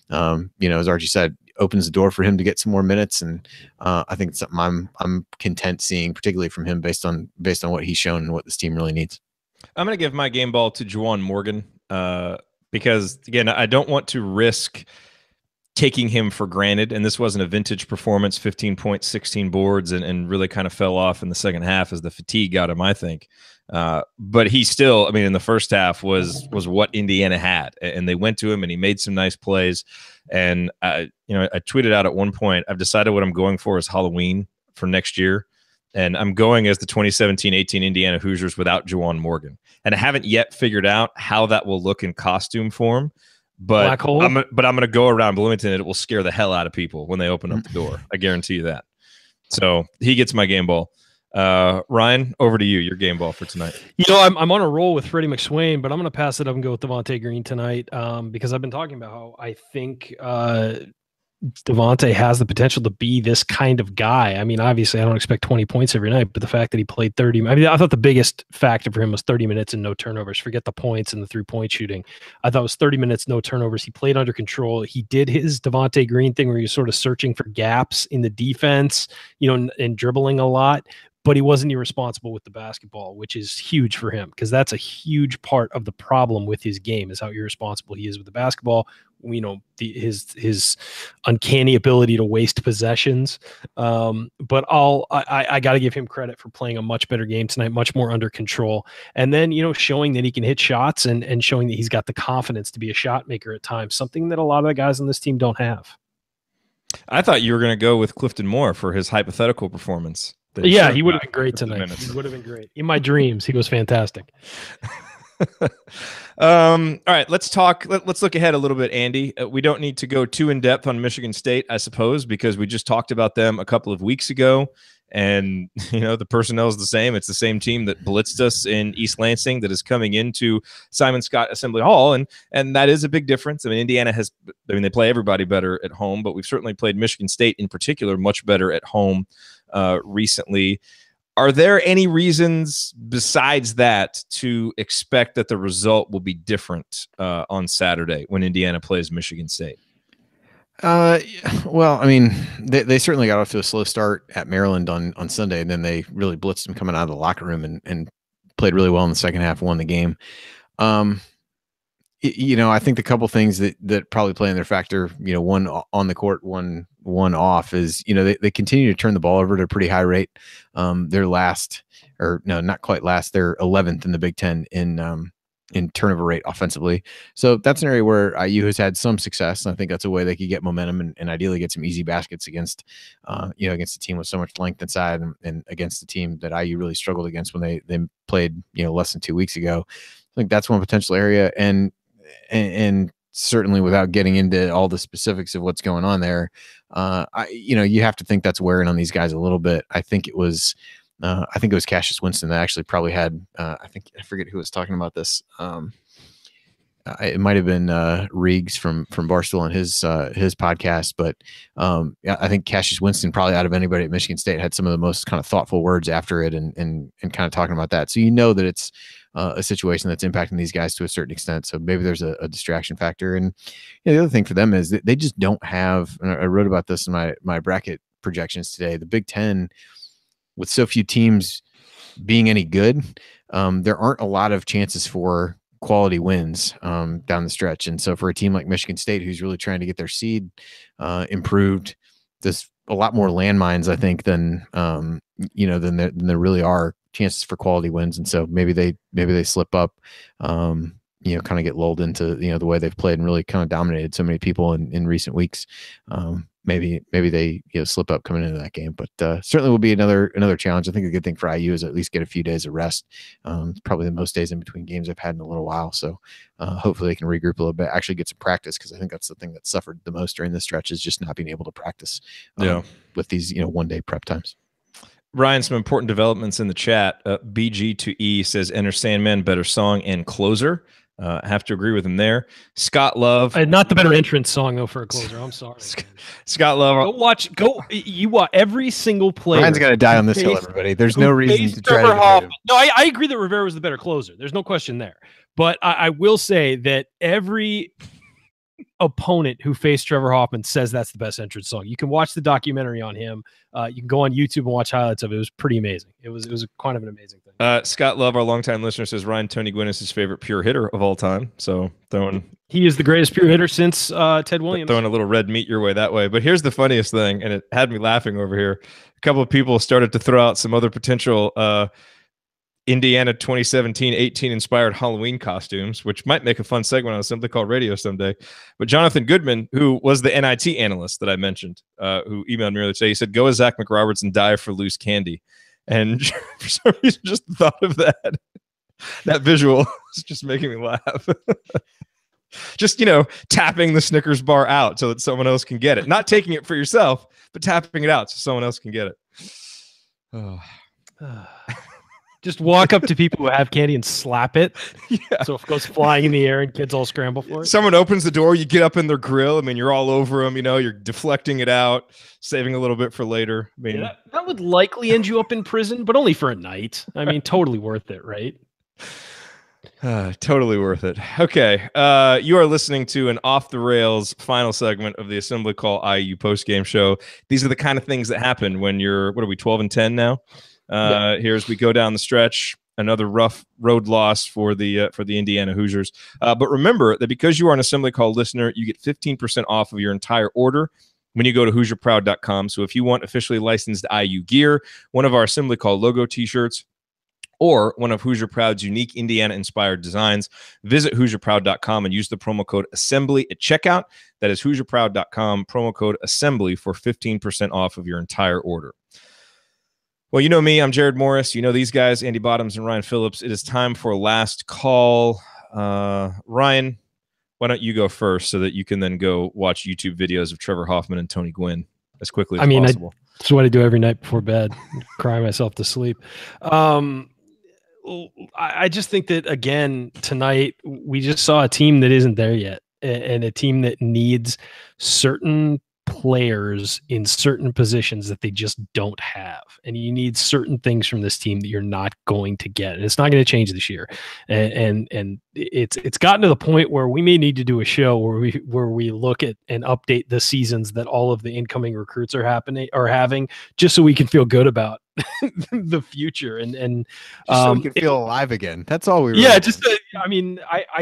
as Archie said, opens the door for him to get some more minutes. And I think it's something I'm content seeing, particularly from him based on what he's shown and what this team really needs. I'm going to give my game ball to Juwan Morgan because, again, I don't want to risk taking him for granted. And this wasn't a vintage performance, 15 points, 16 boards, and really kind of fell off in the second half as the fatigue got him, I think. But he still, I mean, in the first half was what Indiana had, and they went to him and he made some nice plays. And I tweeted out at one point, I've decided what I'm going for is Halloween for next year. And I'm going as the 2017-18 Indiana Hoosiers without Juwan Morgan. And I haven't yet figured out how that will look in costume form. But I'm going to go around Bloomington and it will scare the hell out of people when they open up the door. I guarantee you that. So he gets my game ball. Ryan, over to you. Your game ball for tonight. I'm on a roll with Freddie McSwain, but I'm going to pass it up and go with Devonte Green tonight because I've been talking about how I think Devonte has the potential to be this kind of guy. I mean, obviously, I don't expect 20 points every night, but the fact that he played 30, I mean, I thought the biggest factor for him was 30 minutes and no turnovers. Forget the points and the 3-point shooting. I thought it was 30 minutes, no turnovers. He played under control. He did his Devonte Green thing where he was sort of searching for gaps in the defense, and dribbling a lot. But he wasn't irresponsible with the basketball, which is huge for him because that's a huge part of the problem with his game is how irresponsible he is with the basketball. His uncanny ability to waste possessions. But I got to give him credit for playing a much better game tonight, much more under control. And then, showing that he can hit shots and showing that he's got the confidence to be a shot maker at times, something that a lot of the guys on this team don't have. I thought you were going to go with Clifton Moore for his hypothetical performance. Yeah, he would have been great tonight. He would have been great. In my dreams, he was fantastic. All right, let's talk. Let's look ahead a little bit, Andy. We don't need to go too in depth on Michigan State, I suppose, because we just talked about them a couple of weeks ago. And, the personnel is the same. It's the same team that blitzed us in East Lansing that is coming into Simon Skjodt Assembly Hall. And that is a big difference. I mean, Indiana they play everybody better at home, but we've certainly played Michigan State in particular much better at home recently. Are there any reasons besides that to expect that the result will be different on Saturday when Indiana plays Michigan State? Well, I mean, they certainly got off to a slow start at Maryland on Sunday, and then they really blitzed them coming out of the locker room and played really well in the second half, won the game. I think the couple things that probably play in their factor, one on the court, one off is, they continue to turn the ball over at a pretty high rate. They're not quite last. They're 11th in the Big Ten in turnover rate offensively. So that's an area where IU has had some success. And I think that's a way they could get momentum and ideally get some easy baskets against a team with so much length inside and against the team that IU really struggled against when they played, less than 2 weeks ago. I think that's one potential area. And certainly without getting into all the specifics of what's going on there, you have to think that's wearing on these guys a little bit. I think it was Cassius Winston that actually probably had, I forget who was talking about this. It might have been Riggs from Barstool on his podcast, but I think Cassius Winston probably out of anybody at Michigan State had some of the most kind of thoughtful words after it and kind of talking about that. So that it's a situation that's impacting these guys to a certain extent. So maybe there's a distraction factor. And the other thing for them is that they just don't have, and I wrote about this in my bracket projections today, the Big Ten, with so few teams being any good, there aren't a lot of chances for quality wins down the stretch. And so for a team like Michigan State, who's really trying to get their seed improved, there's a lot more landmines, I think, than there really are chances for quality wins. And so maybe they slip up, kind of get lulled into, the way they've played and really kind of dominated so many people in recent weeks. Maybe they slip up coming into that game, but certainly will be another challenge. I think the good thing for IU is at least get a few days of rest. It's probably the most days in between games I've had in a little while. So hopefully they can regroup a little bit, actually get some practice, because I think that's the thing that suffered the most during this stretch is just not being able to practice with these 1 day prep times. Ryan, some important developments in the chat. BG2E says Enter Sandman, better song and closer. I have to agree with him there. Scott Love, not the better entrance song though for a closer. I'm sorry. Scott Love, you watch every single player. Ryan's got to die on this hill, everybody. There's no reason to try to. No, I agree that Rivera was the better closer. There's no question there. But I will say that every opponent who faced Trevor Hoffman says that's the best entrance song. You can watch the documentary on him. You can go on YouTube and watch highlights of it. It was pretty amazing. It was kind of an amazing thing. Scott Love, our longtime listener, says Ryan Tony Gwynn is his favorite pure hitter of all time. So he is the greatest pure hitter since Ted Williams. Throwing a little red meat your way that way. But here's the funniest thing, and it had me laughing over here. A couple of people started to throw out some other potential Indiana 2017-18 inspired Halloween costumes, which might make a fun segment on Simply Called Radio someday. But Jonathan Goodman, who was the NIT analyst that I mentioned, who emailed me earlier today, he said, go as Zach McRoberts and die for loose candy. And for some reason, just the thought of that visual is just making me laugh. Just, tapping the Snickers bar out so that someone else can get it. Not taking it for yourself, but tapping it out so someone else can get it. Oh. Just walk up to people who have candy and slap it. Yeah. So if it goes flying in the air and kids all scramble for it. Someone opens the door, you get up in their grill. I mean, you're all over them, you're deflecting it out, saving a little bit for later. I mean, that would likely end you up in prison, but only for a night. I mean, totally worth it, right? Totally worth it. Okay. You are listening to an off the rails final segment of the Assembly Call IU postgame show. These are the kind of things that happen when you're, 12-10 now? Here as we go down the stretch, another rough road loss for the Indiana Hoosiers. But remember that because you are an Assembly Call listener, you get 15% off of your entire order when you go to HoosierProud.com. So if you want officially licensed IU gear, one of our Assembly Call logo t-shirts, or one of Hoosier Proud's unique Indiana-inspired designs, visit HoosierProud.com and use the promo code ASSEMBLY at checkout. That is HoosierProud.com, promo code ASSEMBLY for 15% off of your entire order. Well, you know me, I'm Jared Morris. You know these guys, Andy Bottoms and Ryan Phillips. It is time for last call. Ryan, why don't you go first so that you can then go watch YouTube videos of Trevor Hoffman and Tony Gwynn as quickly as possible. That's what I do every night before bed, cry myself to sleep. I just think that, again, tonight we just saw a team that isn't there yet, and a team that needs certain players in certain positions that they just don't have. And you need certain things from this team that you're not going to get. And it's not going to change this year. And it's gotten to the point where we may need to do a show where we look at and update the seasons that all of the incoming recruits are having, just so we can feel good about the future and so we can feel alive again. That's all we I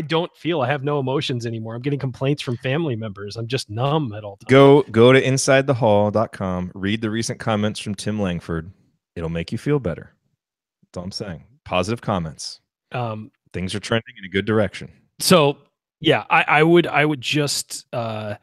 don't feel, I have no emotions anymore. I'm getting complaints from family members. I'm just numb at all times. Go to InsideTheHall.com, read the recent comments from Tim Langford. It'll make you feel better. That's all I'm saying. Positive comments. Things are trending in a good direction. So yeah, I would just say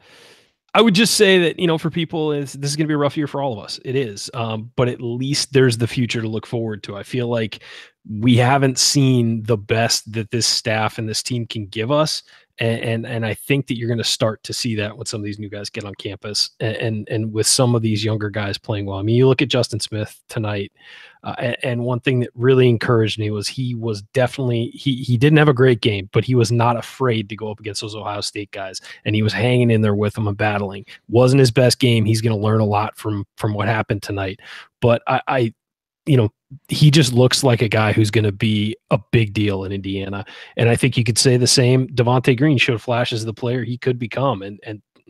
that, for people, this is going to be a rough year for all of us. It is. But at least there's the future to look forward to. I feel like we haven't seen the best that this staff and this team can give us. And I think that you're going to start to see that when some of these new guys get on campus and with some of these younger guys playing well. I mean, you look at Justin Smith tonight, and one thing that really encouraged me was he was definitely, he didn't have a great game, but he was not afraid to go up against those Ohio State guys, and he was hanging in there with them and battling. Wasn't his best game. He's going to learn a lot from what happened tonight. But he just looks like a guy who's going to be a big deal in Indiana. And I think you could say the same. Devonte Green showed flashes of the player he could become. And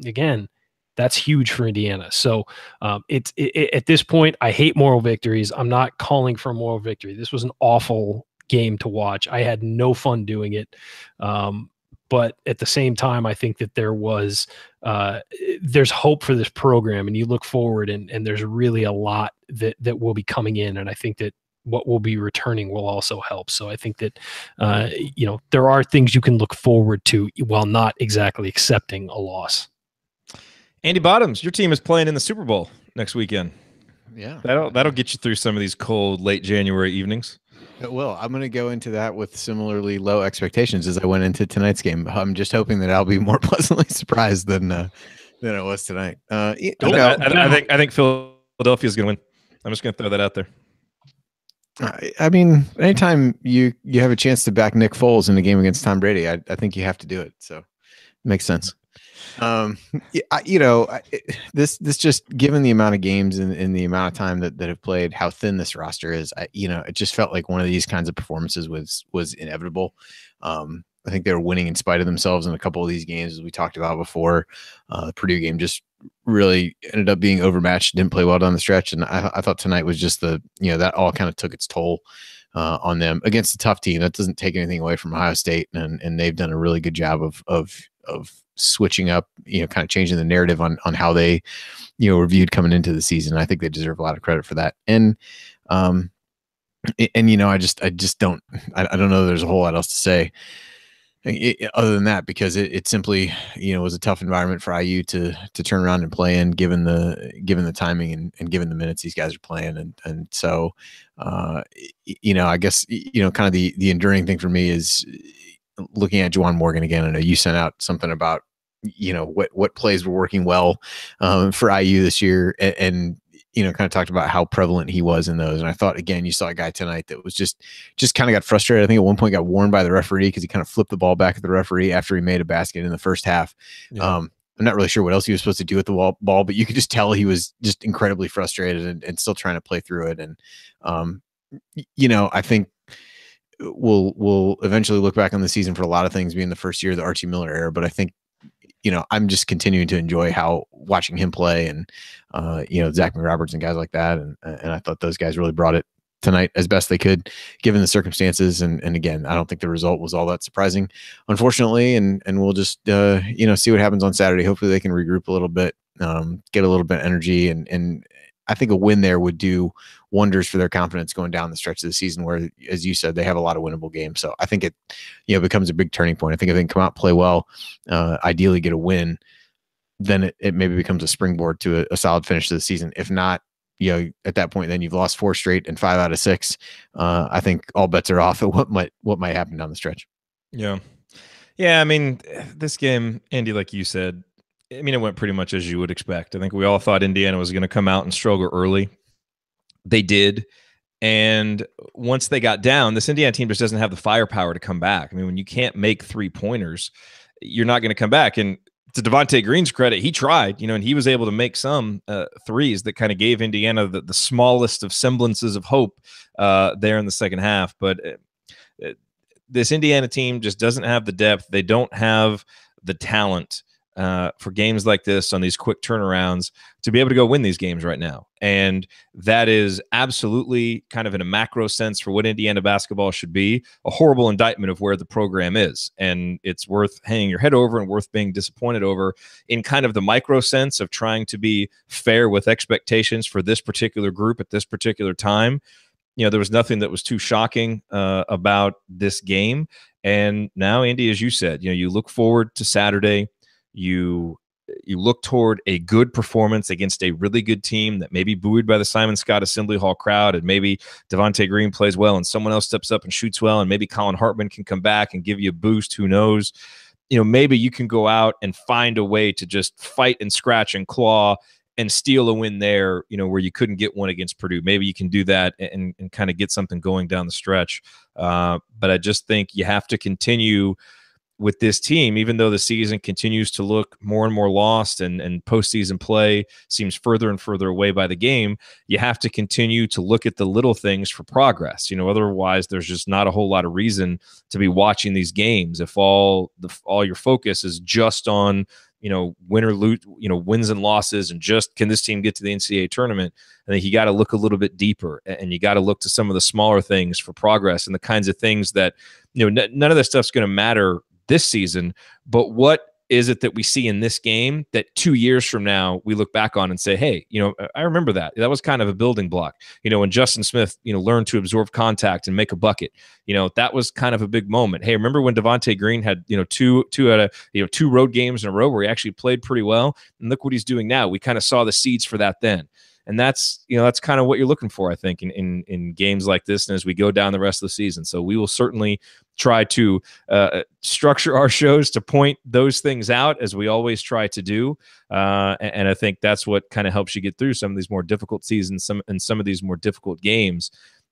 again, that's huge for Indiana. So at this point, I hate moral victories. I'm not calling for a moral victory. This was an awful game to watch. I had no fun doing it. But at the same time, I think that there's hope for this program, and you look forward, and there's really a lot that will be coming in. And I think that what will be returning will also help. So I think that, there are things you can look forward to while not exactly accepting a loss. Andy Bottoms, your team is playing in the Super Bowl next weekend. Yeah. That'll get you through some of these cold late January evenings. It will. I'm going to go into that with similarly low expectations as I went into tonight's game. I'm just hoping that I'll be more pleasantly surprised than it was tonight. I think Philadelphia is going to win. I'm just going to throw that out there. I mean, anytime you have a chance to back Nick Foles in a game against Tom Brady, I think you have to do it. So it makes sense. This just given the amount of games and the amount of time that have played, how thin this roster is, it just felt like one of these kinds of performances was inevitable. I think they were winning in spite of themselves in a couple of these games, as we talked about before. The Purdue game just really ended up being overmatched, didn't play well down the stretch. And I thought tonight was just that all kind of took its toll on them against a tough team. That doesn't take anything away from Ohio State. And they've done a really good job of switching up, kind of changing the narrative on how they, were viewed coming into the season. I think they deserve a lot of credit for that. And I just don't know there's a whole lot else to say other than that, because it simply, was a tough environment for IU to turn around and play in, given the timing and given the minutes these guys are playing. And so, I guess, kind of the enduring thing for me is looking at Juwan Morgan again. I know you sent out something about, what plays were working well for IU this year, and kind of talked about how prevalent he was in those. And I thought, again, you saw a guy tonight that was just kind of got frustrated. I think at one point got warned by the referee because he kind of flipped the ball back at the referee after he made a basket in the first half. Yeah. I'm not really sure what else he was supposed to do with the ball, but you could just tell he was just incredibly frustrated and still trying to play through it. And, I think we'll eventually look back on the season for a lot of things being the first year of the Archie Miller era, but I think, I'm just continuing to enjoy watching him play and, Zach McRoberts and guys like that. And I thought those guys really brought it tonight as best they could, given the circumstances. And again, I don't think the result was all that surprising, unfortunately. And we'll just, see what happens on Saturday. Hopefully they can regroup a little bit, get a little bit of energy. And I think a win there would do wonders for their confidence going down the stretch of the season where, as you said, they have a lot of winnable games. So I think it, becomes a big turning point. I think if they can come out, play well, ideally get a win, then it maybe becomes a springboard to a solid finish to the season. If not, at that point, then you've lost 4 straight and 5 out of 6. I think all bets are off at what might happen down the stretch. Yeah. Yeah. I mean, this game, Andy, like you said, it went pretty much as you would expect. I think we all thought Indiana was going to come out and struggle early. They did. And once they got down, this Indiana team just doesn't have the firepower to come back. When you can't make 3-pointers, you're not going to come back. And to Devonte Green's credit, he tried, and he was able to make some threes that kind of gave Indiana the smallest of semblances of hope there in the second half. But this Indiana team just doesn't have the depth. They don't have the talent for games like this on these quick turnarounds to be able to go win these games right now. And that is absolutely kind of in a macro sense for what Indiana basketball should be, a horrible indictment of where the program is. And it's worth hanging your head over and worth being disappointed over in kind of the micro sense of trying to be fair with expectations for this particular group at this particular time. There was nothing that was too shocking about this game. And now, Andy, as you said, you look forward to Saturday. You look toward a good performance against a really good team that may be buoyed by the Simon Scott Assembly Hall crowd, and maybe Devonte Green plays well and someone else steps up and shoots well, and maybe Colin Hartman can come back and give you a boost. Who knows? Maybe you can go out and find a way to just fight and scratch and claw and steal a win there, where you couldn't get one against Purdue. Maybe you can do that and kind of get something going down the stretch. But I just think you have to continue with this team, even though the season continues to look more and more lost and postseason play seems further and further away by the game. You have to continue to look at the little things for progress. Otherwise there's just not a whole lot of reason to be watching these games if all your focus is just on win or lose, wins and losses, and just can this team get to the NCAA tournament. I think you got to look a little bit deeper, and you got to look to some of the smaller things for progress and the kinds of things that none of this stuff's going to matter this season, but what is it that we see in this game that 2 years from now we look back on and say, hey, I remember that was kind of a building block. When Justin Smith, learned to absorb contact and make a bucket, that was kind of a big moment. Hey, remember when Devonte Green had, two road games in a row where he actually played pretty well, and look what he's doing now. We kind of saw the seeds for that then. And that's kind of what you're looking for, I think, in games like this and as we go down the rest of the season. So we will certainly try to structure our shows to point those things out, as we always try to do. And I think that's what kind of helps you get through some of these more difficult seasons, some of these more difficult games.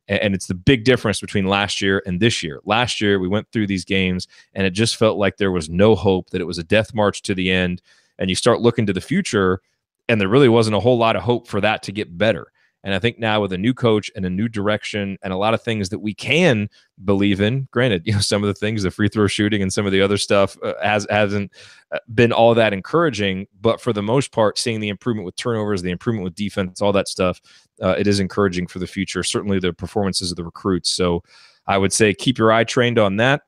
And it's the big difference between last year and this year. Last year, we went through these games, and it just felt like there was no hope, that it was a death march to the end. And you start looking to the future, and there really wasn't a whole lot of hope for that to get better. And I think now with a new coach and a new direction and a lot of things that we can believe in, granted, some of the things, the free throw shooting and some of the other stuff hasn't been all that encouraging. But for the most part, seeing the improvement with turnovers, the improvement with defense, all that stuff, it is encouraging for the future. Certainly the performances of the recruits. So I would say keep your eye trained on that.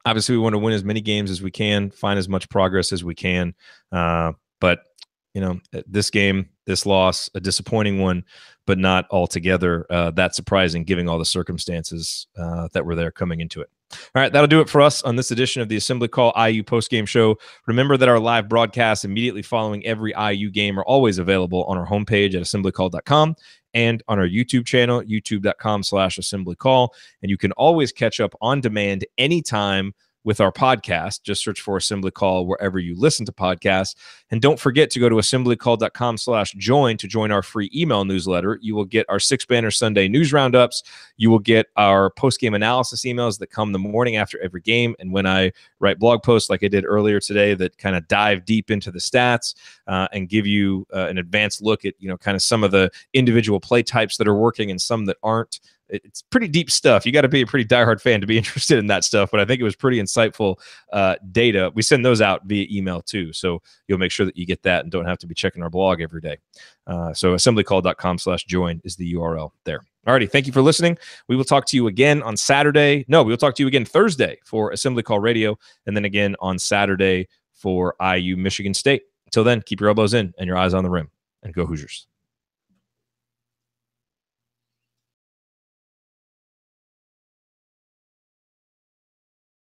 Obviously, we want to win as many games as we can, find as much progress as we can. But this game, this loss, a disappointing one, but not altogether that surprising, given all the circumstances that were there coming into it. All right, that'll do it for us on this edition of the Assembly Call IU postgame show. Remember that our live broadcasts immediately following every IU game are always available on our homepage at assemblycall.com and on our YouTube channel, youtube.com/assemblycall. And you can always catch up on demand anytime with our podcast. Just search for Assembly Call wherever you listen to podcasts. And don't forget to go to assemblycall.com/join to join our free email newsletter. You will get our 6-banner Sunday news roundups. You will get our post-game analysis emails that come the morning after every game. And when I write blog posts like I did earlier today that kind of dive deep into the stats and give you an advanced look at, kind of some of the individual play types that are working and some that aren't. It's pretty deep stuff. You got to be a pretty diehard fan to be interested in that stuff, but I think it was pretty insightful data. We send those out via email too, so you'll make sure that you get that and don't have to be checking our blog every day. So assemblycall.com/join is the URL there. Alrighty, thank you for listening. We will talk to you again on Saturday. No, we will talk to you again Thursday for Assembly Call Radio, and then again on Saturday for IU Michigan State. Until then, keep your elbows in and your eyes on the rim, and go Hoosiers.